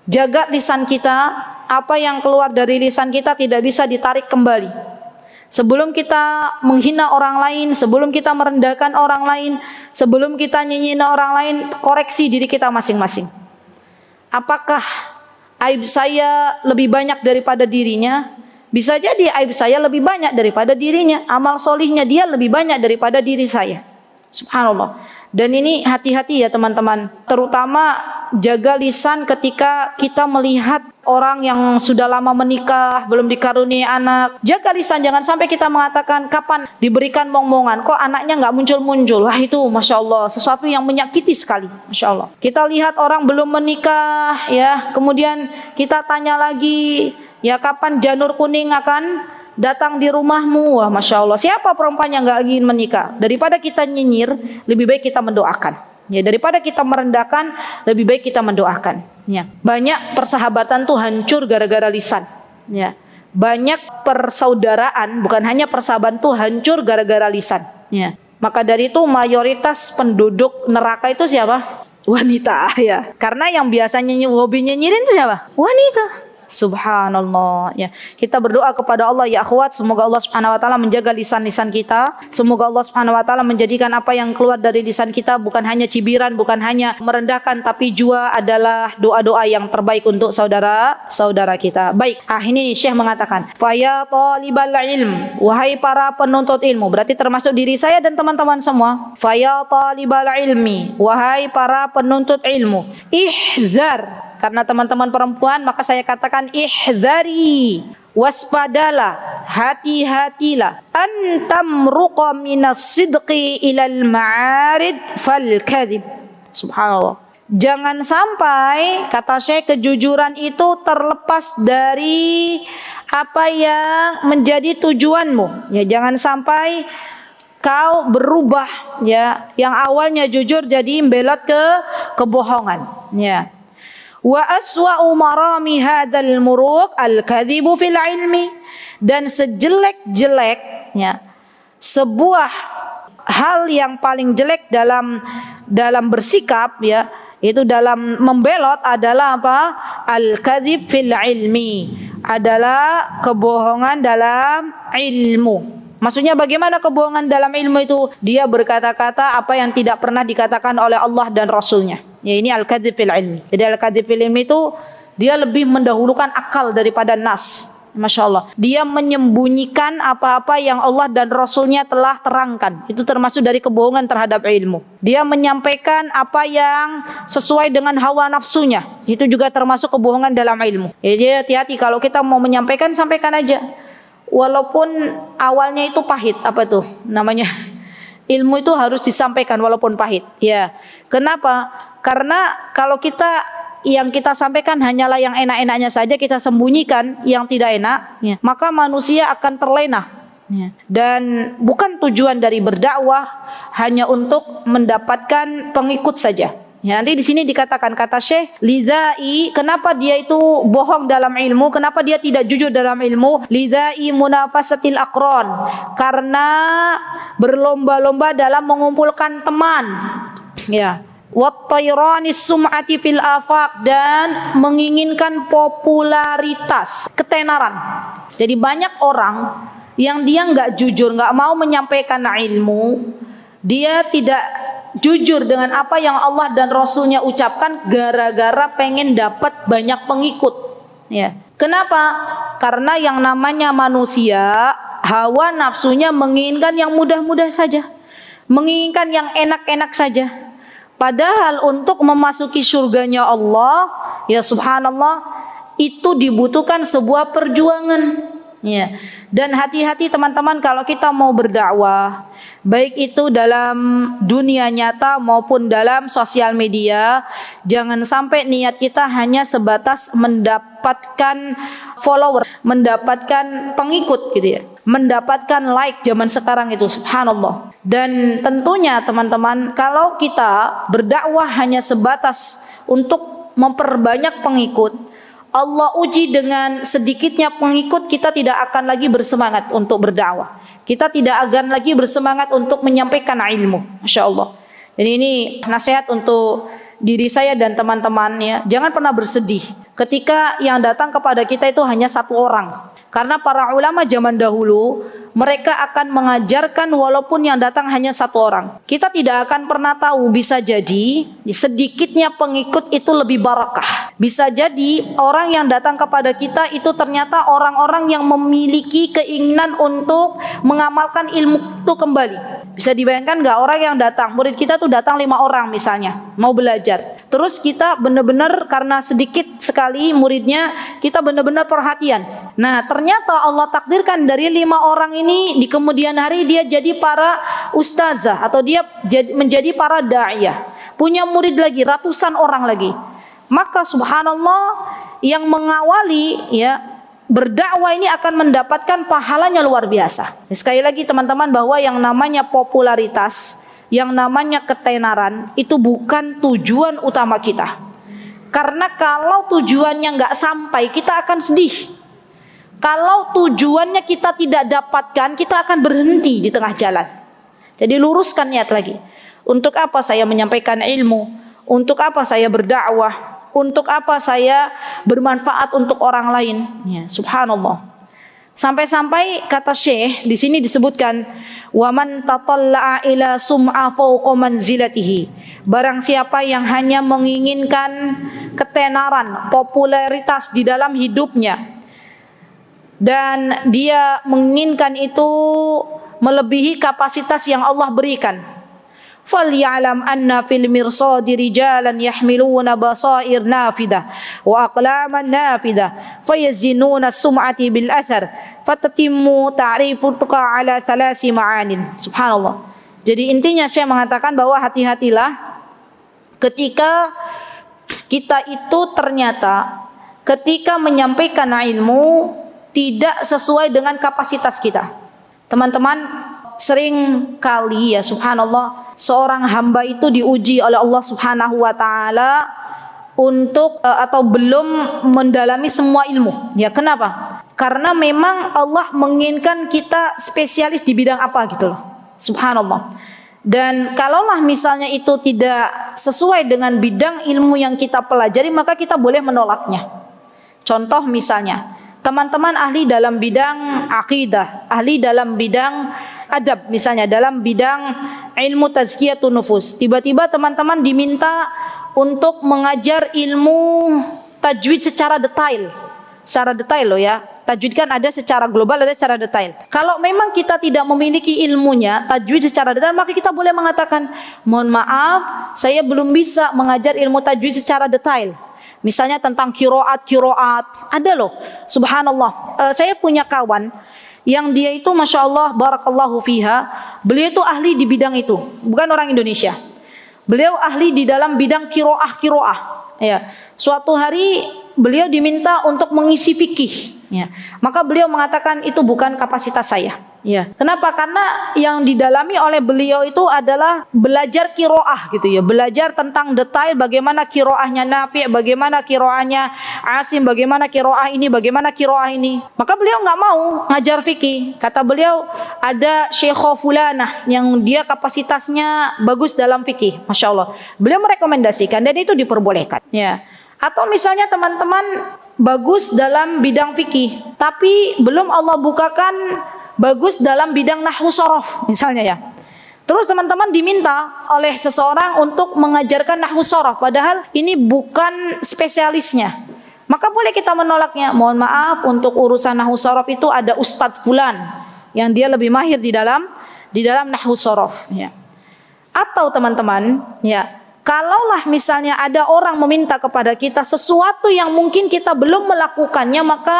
Jaga lisan kita, apa yang keluar dari lisan kita tidak bisa ditarik kembali. Sebelum kita menghina orang lain, sebelum kita merendahkan orang lain, sebelum kita nyinyirin orang lain, koreksi diri kita masing-masing. Apakah aib saya lebih banyak daripada dirinya? Bisa jadi aib saya lebih banyak daripada dirinya, amal solihnya dia lebih banyak daripada diri saya. Subhanallah. Dan ini hati-hati ya teman-teman, terutama jaga lisan ketika kita melihat orang yang sudah lama menikah, belum dikaruniai anak. Jaga lisan, jangan sampai kita mengatakan kapan diberikan momongan, kok anaknya nggak muncul-muncul. Wah itu Masya Allah, sesuatu yang menyakiti sekali. Masya Allah. Kita lihat orang belum menikah, ya, kemudian kita tanya lagi, ya kapan janur kuning akan datang di rumahmu? Wah Masya Allah, siapa perempuan yang gak ingin menikah? Daripada kita nyinyir, lebih baik kita mendoakan. Ya, daripada kita merendahkan, lebih baik kita mendoakan. Ya. Banyak persahabatan tuh hancur gara-gara lisan. Ya. Banyak persaudaraan, bukan hanya persahabatan tuh hancur gara-gara lisan. Ya. Maka dari itu mayoritas penduduk neraka itu siapa? Wanita, ya. Karena yang biasanya hobi nyinyirin itu siapa? Wanita. Subhanallah, ya. Kita berdoa kepada Allah, ya akhwat, semoga Allah Subhanahu wa taala menjaga lisan-lisan kita. Semoga Allah Subhanahu wa taala menjadikan apa yang keluar dari lisan kita bukan hanya cibiran, bukan hanya merendahkan, tapi juga adalah doa-doa yang terbaik untuk saudara-saudara kita. Baik, ini Syekh mengatakan, "Fa ya talibal ilm", wahai para penuntut ilmu, berarti termasuk diri saya dan teman-teman semua. "Fa ya talibal ilmi", wahai para penuntut ilmu, ihzar, karena teman-teman perempuan, maka saya katakan ihdzari, waspadalah, hati-hatilah, antamruqa minas sidqi ilal ma'arid fal kadhib. Subhanallah. Jangan sampai, kata Syekh, kejujuran itu terlepas dari apa yang menjadi tujuanmu. Ya, jangan sampai kau berubah ya, yang awalnya jujur jadi membelot ke kebohongan ya. Wa aswa'u marami hadzal muruk al-kadzibu fil ilmi, dan sejelek-jeleknya sebuah hal yang paling jelek dalam bersikap ya, itu dalam membelot adalah apa? Al-kadzib fil ilmi, adalah kebohongan dalam ilmu. Maksudnya bagaimana kebohongan dalam ilmu itu? Dia berkata-kata apa yang tidak pernah dikatakan oleh Allah dan Rasulnya. Ya, ini al-kadzib fil ilmi. Jadi al-kadzib fil ilmi itu dia lebih mendahulukan akal daripada nas. Masya Allah. Dia menyembunyikan apa-apa yang Allah dan Rasulnya telah terangkan. Itu termasuk dari kebohongan terhadap ilmu. Dia menyampaikan apa yang sesuai dengan hawa nafsunya. Itu juga termasuk kebohongan dalam ilmu. Jadi hati-hati kalau kita mau menyampaikan, sampaikan aja. Walaupun awalnya itu pahit, apa tuh namanya, ilmu itu harus disampaikan walaupun pahit ya. Kenapa? Karena kalau yang kita sampaikan hanyalah yang enak-enaknya saja, kita sembunyikan yang tidak enak ya, maka manusia akan terlena ya. Dan bukan tujuan dari berdakwah hanya untuk mendapatkan pengikut saja. Ya, nanti di sini dikatakan kata Syekh lidai, kenapa dia itu bohong dalam ilmu, kenapa dia tidak jujur dalam ilmu? Lidai munafasatil aqran, karena berlomba-lomba dalam mengumpulkan teman. Ya. Wat tairanis sum'ati fil afaq, dan menginginkan popularitas, ketenaran. Jadi banyak orang yang dia enggak jujur, enggak mau menyampaikan ilmu, dia tidak jujur dengan apa yang Allah dan Rasulnya ucapkan gara-gara pengen dapat banyak pengikut ya. Kenapa? Karena yang namanya manusia, hawa nafsunya menginginkan yang mudah-mudah saja, menginginkan yang enak-enak saja. Padahal untuk memasuki surganya Allah ya, subhanallah, itu dibutuhkan sebuah perjuangan ya. Dan hati-hati teman-teman kalau kita mau berdakwah, baik itu dalam dunia nyata maupun dalam sosial media, jangan sampai niat kita hanya sebatas mendapatkan follower, mendapatkan pengikut gitu ya, mendapatkan like zaman sekarang itu, subhanallah. Dan tentunya teman-teman, kalau kita berdakwah hanya sebatas untuk memperbanyak pengikut, Allah uji dengan sedikitnya pengikut, kita tidak akan lagi bersemangat untuk berdakwah. Kita tidak akan lagi bersemangat untuk menyampaikan ilmu. Masya Allah. Jadi ini nasihat untuk diri saya dan teman-teman ya. Jangan pernah bersedih ketika yang datang kepada kita itu hanya satu orang. Karena para ulama zaman dahulu, mereka akan mengajarkan walaupun yang datang hanya satu orang. Kita tidak akan pernah tahu, bisa jadi sedikitnya pengikut itu lebih barakah. Bisa jadi orang yang datang kepada kita itu ternyata orang-orang yang memiliki keinginan untuk mengamalkan ilmu itu kembali. Bisa dibayangkan nggak, orang yang datang, murid kita tuh datang 5 orang misalnya, mau belajar. Terus kita benar-benar karena sedikit sekali muridnya, kita benar-benar perhatian. Nah, ternyata Allah takdirkan dari 5 orang ini di kemudian hari dia jadi para ustazah atau dia menjadi para da'iyah. Punya murid lagi ratusan orang lagi. Maka subhanallah, yang mengawali ya berdakwah ini akan mendapatkan pahalanya luar biasa. Sekali lagi teman-teman, bahwa yang namanya popularitas, yang namanya ketenaran itu bukan tujuan utama kita. Karena kalau tujuannya nggak sampai, kita akan sedih. Kalau tujuannya kita tidak dapatkan, kita akan berhenti di tengah jalan. Jadi luruskan niat lagi. Untuk apa saya menyampaikan ilmu? Untuk apa saya berdakwah? Untuk apa saya bermanfaat untuk orang lain? Ya, subhanallah. Sampai-sampai kata Syekh di sini disebutkan, wa man tatalla'a ila sum'a fawqa manzilatihi. Barang siapa yang hanya menginginkan ketenaran, popularitas di dalam hidupnya, dan dia menginginkan itu melebihi kapasitas yang Allah berikan, falyalam anna fil mirsadi rijalan yahmiluna basair nafidah wa aqlaman nafidah fayazinuna sum'ati bil athar fatatimmu ta'rifu tuqa ala thalasi ma'anin. Subhanallah. Jadi intinya saya mengatakan bahwa hati-hatilah ketika kita itu ternyata ketika menyampaikan ilmu tidak sesuai dengan kapasitas kita. Teman-teman, sering kali ya subhanallah, seorang hamba itu diuji oleh Allah Subhanahu wa taala untuk atau belum mendalami semua ilmu. Ya, kenapa? Karena memang Allah menginginkan kita spesialis di bidang apa gitu loh. Subhanallah. Dan kalaulah misalnya itu tidak sesuai dengan bidang ilmu yang kita pelajari, maka kita boleh menolaknya. Contoh misalnya, teman-teman ahli dalam bidang akidah, ahli dalam bidang adab misalnya, dalam bidang ilmu tazkiyatun nufus. Tiba-tiba teman-teman diminta untuk mengajar ilmu tajwid secara detail. Secara detail loh ya. Tajwid kan ada secara global, ada secara detail. Kalau memang kita tidak memiliki ilmunya tajwid secara detail, maka kita boleh mengatakan, mohon maaf, saya belum bisa mengajar ilmu tajwid secara detail. Misalnya tentang kiroat, ada loh, subhanallah. Saya punya kawan yang dia itu masya Allah, barakallahu fiha, beliau itu ahli di bidang itu, bukan orang Indonesia. Beliau ahli di dalam bidang kiroah. Ya, suatu hari beliau diminta untuk mengisi fikih. Ya, maka beliau mengatakan itu bukan kapasitas saya. Ya, kenapa? Karena yang didalami oleh beliau itu adalah belajar kiroah gitu ya, belajar tentang detail bagaimana kiroahnya Nafi', bagaimana kiroahnya Asim, bagaimana kiroah ini, bagaimana kiroah ini. Maka beliau nggak mau ngajar fikih. Kata beliau ada Syekh Fulanah yang dia kapasitasnya bagus dalam fikih, masya Allah. Beliau merekomendasikan dan itu diperbolehkan. Ya. Atau misalnya teman-teman bagus dalam bidang fikih, tapi belum Allah bukakan bagus dalam bidang nahwu shorof misalnya ya. Terus teman-teman diminta oleh seseorang untuk mengajarkan nahwu shorof, padahal ini bukan spesialisnya. Maka boleh kita menolaknya. Mohon maaf, untuk urusan nahwu shorof itu ada Ustadz Fulan yang dia lebih mahir di dalam nahwu shorof. Ya. Atau teman-teman, ya, kalaulah misalnya ada orang meminta kepada kita sesuatu yang mungkin kita belum melakukannya, maka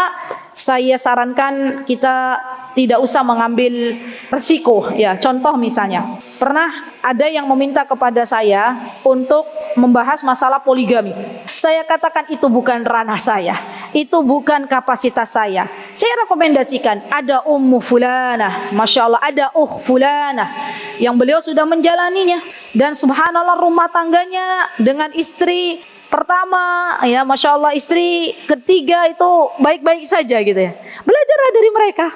saya sarankan kita tidak usah mengambil resiko. Ya, contoh misalnya, pernah ada yang meminta kepada saya untuk membahas masalah poligami. Saya katakan itu bukan ranah saya, itu bukan kapasitas saya. Saya rekomendasikan ada Ummu Fulanah, masya Allah, ada Fulanah yang beliau sudah menjalaninya, dan subhanallah rumah tangganya dengan istri pertama, ya masya Allah, istri ketiga itu baik-baik saja gitu ya. Belajarlah dari mereka.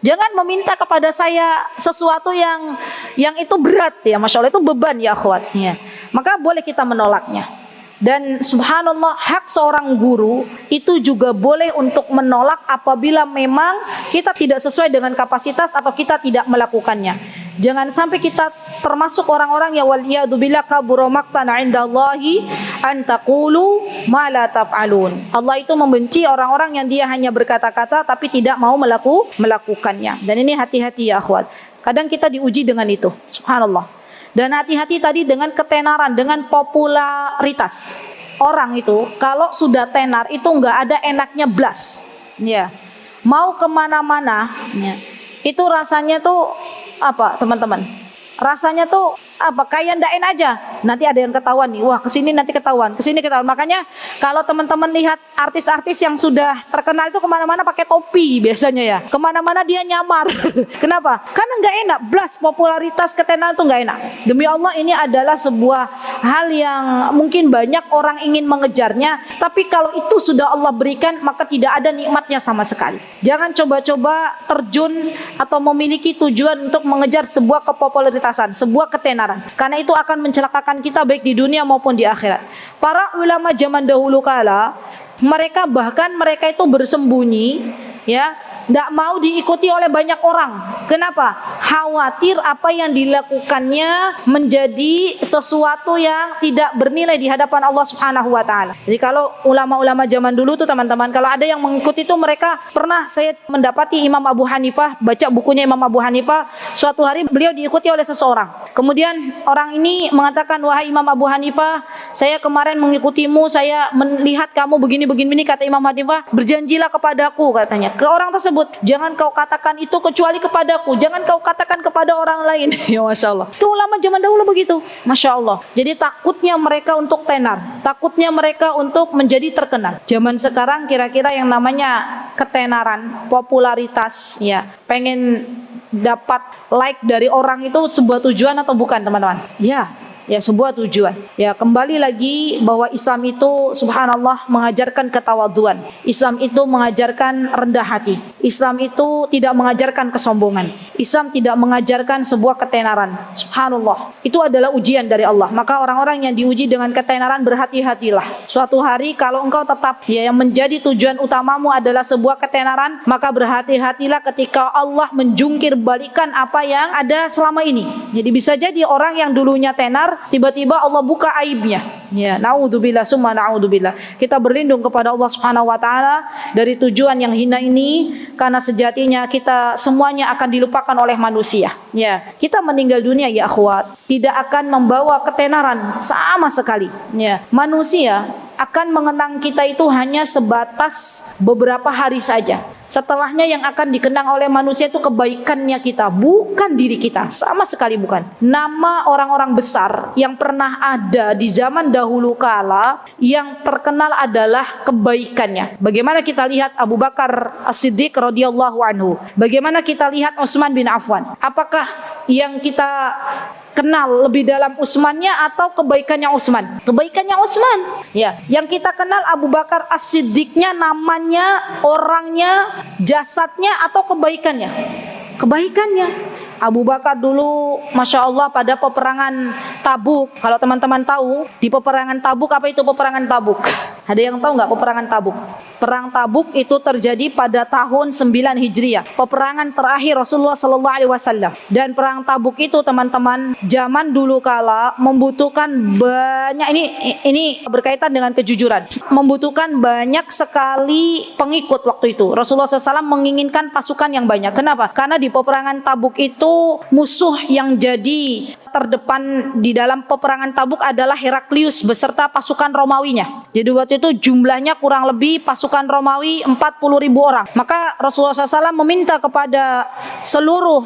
Jangan meminta kepada saya sesuatu yang itu berat ya, masya Allah, itu beban ya akhwat. Ya. Maka boleh kita menolaknya. Dan subhanallah, hak seorang guru itu juga boleh untuk menolak apabila memang kita tidak sesuai dengan kapasitas atau kita tidak melakukannya. Jangan sampai kita termasuk orang-orang yang waliyadzubillah kabura maqtan 'indallahi an taqulu ma la taf'alun. Allah itu membenci orang-orang yang dia hanya berkata-kata tapi tidak mau melakukannya. Dan ini hati-hati ya akhwat. Kadang kita diuji dengan itu. Subhanallah. Dan hati-hati tadi dengan ketenaran, dengan popularitas. Orang itu kalau sudah tenar itu enggak ada enaknya blas. Ya. Mau kemana-mana, ya, itu rasanya tuh apa teman-teman? Rasanya tuh apa? Kayak ndain aja. Nanti ada yang ketahuan nih. Wah, kesini nanti ketahuan, kesini ketahuan. Makanya kalau teman-teman lihat artis-artis yang sudah terkenal itu kemana-mana pakai topi biasanya ya. Kemana-mana dia nyamar. Kenapa? Karena nggak enak. Blas popularitas ketenaran itu nggak enak. Demi Allah ini adalah sebuah hal yang mungkin banyak orang ingin mengejarnya. Tapi kalau itu sudah Allah berikan, maka tidak ada nikmatnya sama sekali. Jangan coba-coba terjun atau memiliki tujuan untuk mengejar sebuah kepopularitasan, sebuah ketenaran. Karena itu akan mencelakakan kita baik di dunia maupun di akhirat. Para ulama zaman dahulu kala, mereka itu bersembunyi, ya, tidak mau diikuti oleh banyak orang. Kenapa? Khawatir apa yang dilakukannya menjadi sesuatu yang tidak bernilai di hadapan Allah Subhanahu wa taala. Jadi kalau ulama-ulama zaman dulu tuh teman-teman, kalau ada yang mengikuti itu, mereka pernah saya mendapati Imam Abu Hanifah, baca bukunya Imam Abu Hanifah, suatu hari beliau diikuti oleh seseorang. Kemudian orang ini mengatakan, "Wahai Imam Abu Hanifah, saya kemarin mengikutimu, saya melihat kamu begini-begini." Kata Imam Hanifah, "Berjanjilah kepadaku," katanya. Ke orang tersebut tersebut. Jangan kau katakan itu kecuali kepadaku, jangan kau katakan kepada orang lain. Ya Masya Allah. Itu ulama zaman dahulu begitu. Masya Allah. Jadi takutnya mereka untuk tenar, takutnya mereka untuk menjadi terkenal. Zaman sekarang kira-kira yang namanya ketenaran, popularitas, ya, pengen dapat like dari orang itu sebuah tujuan atau bukan, teman-teman? Ya, sebuah tujuan. Ya, kembali lagi bahwa Islam itu subhanallah mengajarkan ketawaduan. Islam itu mengajarkan rendah hati. Islam itu tidak mengajarkan kesombongan. Islam tidak mengajarkan sebuah ketenaran. Subhanallah. Itu adalah ujian dari Allah. Maka orang-orang yang diuji dengan ketenaran, berhati-hatilah. Suatu hari kalau engkau tetap yang menjadi tujuan utamamu adalah sebuah ketenaran, maka berhati-hatilah ketika Allah menjungkir balikan apa yang ada selama ini. Jadi bisa jadi orang yang dulunya tenar, tiba-tiba Allah buka aibnya. Ya, naudzubillah summa naudzubillah. Kita berlindung kepada Allah Subhanahu wa taala dari tujuan yang hina ini, karena sejatinya kita semuanya akan dilupakan oleh manusia. Ya, kita meninggal dunia ya akhwat, tidak akan membawa ketenaran sama sekali. Ya, manusia akan mengenang kita itu hanya sebatas beberapa hari saja. Setelahnya yang akan dikenang oleh manusia itu kebaikannya kita, bukan diri kita, sama sekali bukan. Nama orang-orang besar yang pernah ada di zaman dahulu kala yang terkenal adalah kebaikannya. Bagaimana kita lihat Abu Bakar As-Siddiq radhiyallahu anhu, bagaimana kita lihat Utsman bin Affan. Apakah yang kita kenal lebih dalam Utsmannya atau kebaikannya Utsman? Kebaikannya Utsman. Ya, yang kita kenal Abu Bakar As-Siddiqnya, namanya, orangnya, jasadnya, atau kebaikannya? Kebaikannya. Abu Bakar dulu Masya Allah pada peperangan Tabuk. Kalau teman-teman tahu, di peperangan Tabuk, apa itu peperangan Tabuk? Ada yang tahu nggak peperangan Tabuk? Perang Tabuk itu terjadi pada tahun 9 Hijriah. Peperangan terakhir Rasulullah SAW. Dan perang Tabuk itu teman-teman, zaman dulu kala membutuhkan banyak, ini berkaitan dengan kejujuran, membutuhkan banyak sekali pengikut waktu itu. Rasulullah SAW menginginkan pasukan yang banyak. Kenapa? Karena di peperangan Tabuk itu musuh yang jadi terdepan di dalam peperangan Tabuk adalah Heraklius beserta pasukan Romawinya. Jadi waktu itu jumlahnya kurang lebih pasukan Romawi 40.000 orang. Maka Rasulullah SAW meminta kepada seluruh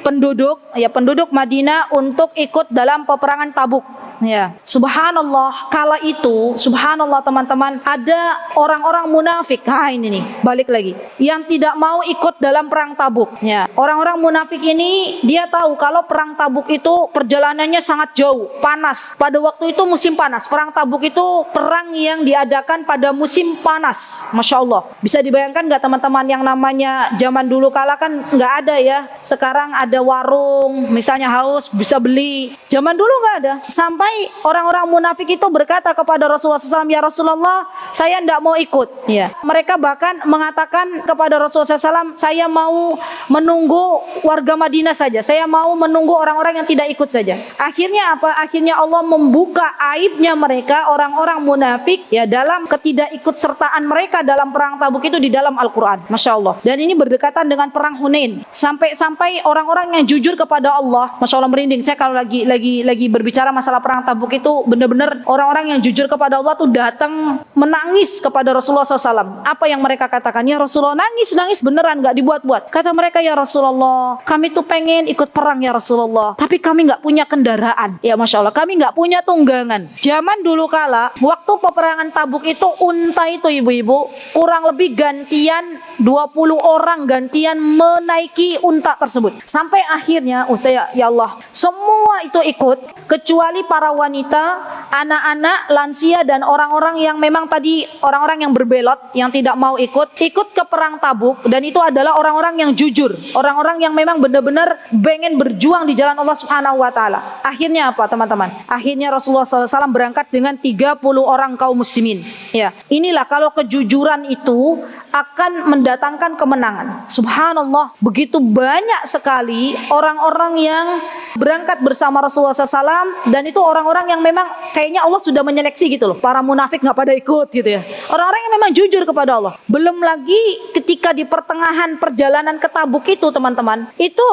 penduduk Madinah untuk ikut dalam peperangan Tabuk. Ya, subhanallah, kala itu, subhanallah teman-teman, ada orang-orang munafik. Ini nih, balik lagi, yang tidak mau ikut dalam perang Tabuk. Ya, orang-orang munafik ini dia tahu kalau perang Tabuk itu perjalanannya sangat jauh, panas. Pada waktu itu musim panas. Perang Tabuk itu perang yang diadakan pada musim panas. Masya Allah. Bisa dibayangkan nggak teman-teman, yang namanya zaman dulu kala kan nggak ada ya. Sekarang ada warung, misalnya haus bisa beli. Zaman dulu nggak ada. Sampai orang-orang munafik itu berkata kepada Rasulullah SAW, ya Rasulullah, saya tidak mau ikut. Ya. Mereka bahkan mengatakan kepada Rasulullah SAW, saya mau menunggu warga Madinah saja. Saya mau menunggu orang-orang yang tidak ikut saja. Akhirnya apa? Akhirnya Allah membuka aibnya mereka, orang-orang munafik, ya, dalam ketidakikutsertaan mereka dalam perang Tabuk itu di dalam Al-Quran. Masya Allah. Dan ini berdekatan dengan perang Hunain. Sampai orang-orang yang jujur kepada Allah, Masya Allah, merinding. Saya kalau lagi berbicara masalah perang Tabuk itu benar-benar orang-orang yang jujur kepada Allah tuh datang menangis kepada Rasulullah SAW. Apa yang mereka katakan? Ya Rasulullah, nangis beneran, gak dibuat-buat. Kata mereka, ya Rasulullah, kami tuh pengen ikut perang ya Rasulullah, tapi kami gak punya kendaraan. Ya Masya Allah, kami gak punya tunggangan. Zaman dulu kala, waktu peperangan Tabuk itu, unta itu ibu-ibu, kurang lebih gantian 20 orang gantian menaiki unta tersebut. Sampai akhirnya, ya Allah, semua itu ikut, kecuali para wanita, anak-anak, lansia, dan orang-orang yang memang tadi orang-orang yang berbelot, yang tidak mau ikut ke perang Tabuk. Dan itu adalah orang-orang yang jujur, orang-orang yang memang benar-benar pengen berjuang di jalan Allah Subhanahu wa taala. Akhirnya apa teman-teman? Akhirnya Rasulullah SAW berangkat dengan 30 orang kaum muslimin. Ya, inilah kalau kejujuran itu akan mendatangkan kemenangan. Subhanallah, begitu banyak sekali orang-orang yang berangkat bersama Rasulullah SAW, dan itu orang-orang yang memang kayaknya Allah sudah menyeleksi gitu loh. Para munafik nggak pada ikut gitu ya. Orang-orang yang memang jujur kepada Allah. Belum lagi ketika di pertengahan perjalanan ke Tabuk itu teman-teman, itu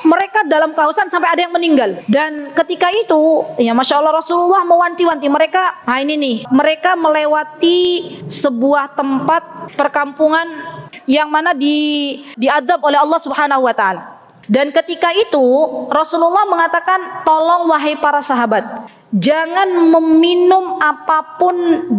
mereka dalam kehausan sampai ada yang meninggal. Dan ketika itu, ya Masya Allah, Rasulullah mewanti-wanti mereka. Ini nih, mereka melewati sebuah tempat perkampungan yang mana diadab oleh Allah Subhanahu wa taala. Dan ketika itu Rasulullah mengatakan, tolong wahai para sahabat, jangan meminum apapun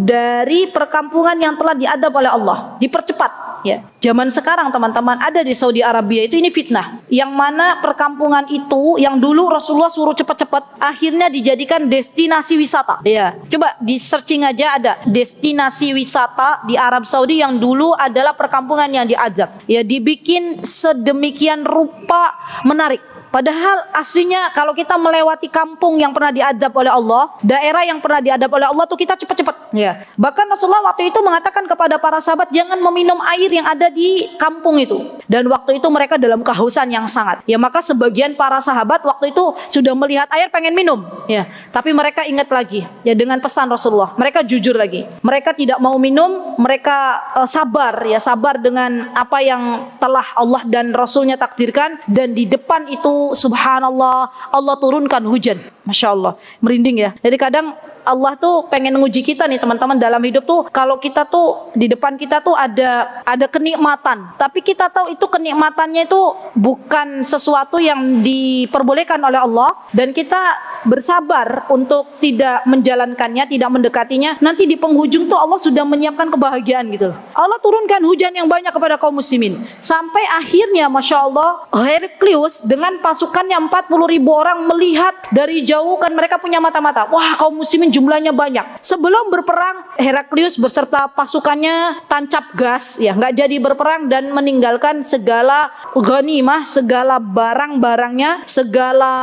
dari perkampungan yang telah diadab oleh Allah. Dipercepat ya. Zaman sekarang teman-teman ada di Saudi Arabia itu, ini fitnah. Yang mana perkampungan itu yang dulu Rasulullah suruh cepat-cepat, akhirnya dijadikan destinasi wisata. Ya, coba di searching aja, ada destinasi wisata di Arab Saudi yang dulu adalah perkampungan yang diadab. Ya, dibikin sedemikian rupa menarik. Padahal aslinya kalau kita melewati kampung yang pernah diadab oleh Allah, daerah yang pernah diadab oleh Allah tuh kita cepat-cepat. Ya. Bahkan Rasulullah waktu itu mengatakan kepada para sahabat, jangan meminum air yang ada di kampung itu. Dan waktu itu mereka dalam kehausan yang sangat. Ya, maka sebagian para sahabat waktu itu sudah melihat air pengen minum. Ya. Tapi mereka ingat lagi ya dengan pesan Rasulullah. Mereka jujur lagi. Mereka tidak mau minum, mereka sabar ya, sabar dengan apa yang telah Allah dan Rasulnya takdirkan. Dan di depan itu subhanallah, Allah turunkan hujan. Masya Allah, merinding ya. Jadi kadang Allah tuh pengen nguji kita nih teman-teman dalam hidup tuh. Kalau kita tuh di depan kita tuh ada kenikmatan, tapi kita tahu itu kenikmatannya itu bukan sesuatu yang diperbolehkan oleh Allah, dan kita bersabar untuk tidak menjalankannya, tidak mendekatinya. Nanti di penghujung tuh Allah sudah menyiapkan kebahagiaan gitu loh. Allah turunkan hujan yang banyak kepada kaum muslimin, sampai akhirnya Masya Allah Heraklius dengan pasukannya 40.000 orang melihat dari jauh, kan mereka punya mata-mata. Wah, kaum muslimin jumlahnya banyak. Sebelum berperang, Heraklius beserta pasukannya tancap gas, ya nggak jadi berperang dan meninggalkan segala ghanimah, segala barang-barangnya, segala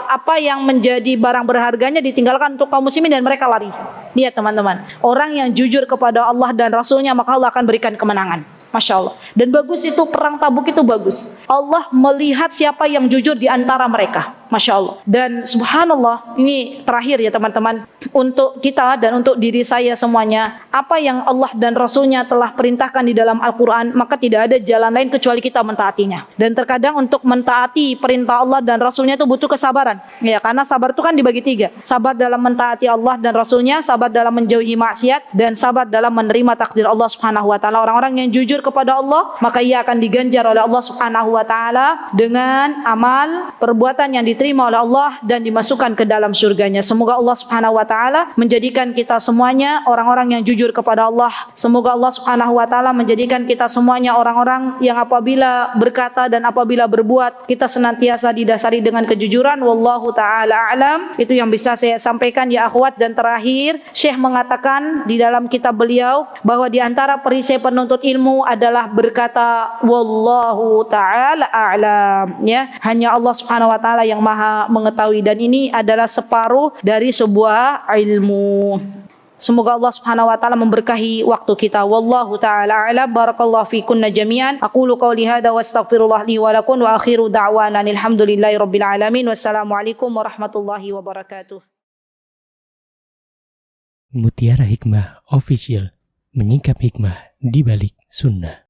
apa yang menjadi barang berharganya ditinggalkan untuk kaum muslimin dan mereka lari. Lihat teman-teman, orang yang jujur kepada Allah dan Rasulnya maka Allah akan berikan kemenangan. Masya Allah. Dan bagus itu, perang Tabuk itu bagus. Allah melihat siapa yang jujur di antara mereka. Masya Allah. Dan subhanallah, ini terakhir ya teman-teman, untuk kita dan untuk diri saya semuanya, apa yang Allah dan Rasulnya telah perintahkan di dalam Al-Quran, maka tidak ada jalan lain kecuali kita mentaatinya. Dan terkadang untuk mentaati perintah Allah dan Rasulnya itu butuh kesabaran. Ya, karena sabar itu kan dibagi 3. Sabar dalam mentaati Allah dan Rasulnya, sabar dalam menjauhi maksiat, dan sabar dalam menerima takdir Allah Subhanahu wa taala. Orang-orang yang jujur kepada Allah, maka ia akan diganjar oleh Allah Subhanahu wa taala dengan amal perbuatan yang diterima oleh Allah dan dimasukkan ke dalam surganya. Semoga Allah Subhanahu wa taala menjadikan kita semuanya orang-orang yang jujur kepada Allah. Semoga Allah Subhanahu wa taala menjadikan kita semuanya orang-orang yang apabila berkata dan apabila berbuat kita senantiasa didasari dengan kejujuran. Wallahu taala a'lam. Itu yang bisa saya sampaikan ya akhwat. Dan terakhir, Syekh mengatakan di dalam kitab beliau bahwa di antara perisai penuntut ilmu adalah berkata wallahu taala a'lam, ya, hanya Allah Subhanahu wa taala yang maha mengetahui, dan ini adalah separuh dari sebuah ilmu. Semoga Allah Subhanahu wa taala memberkahi waktu kita. Wallahu taala a'lam. Barakallahu fikunna jami'an. Aqulu qouli hadza wa astaghfirullah li wa lakum wa akhiru da'wana alhamdulillahi rabbil alamin. Wassalamualaikum warahmatullahi wabarakatuh.
Mutiara Hikmah Official, menyingkap hikmah di balik sunnah.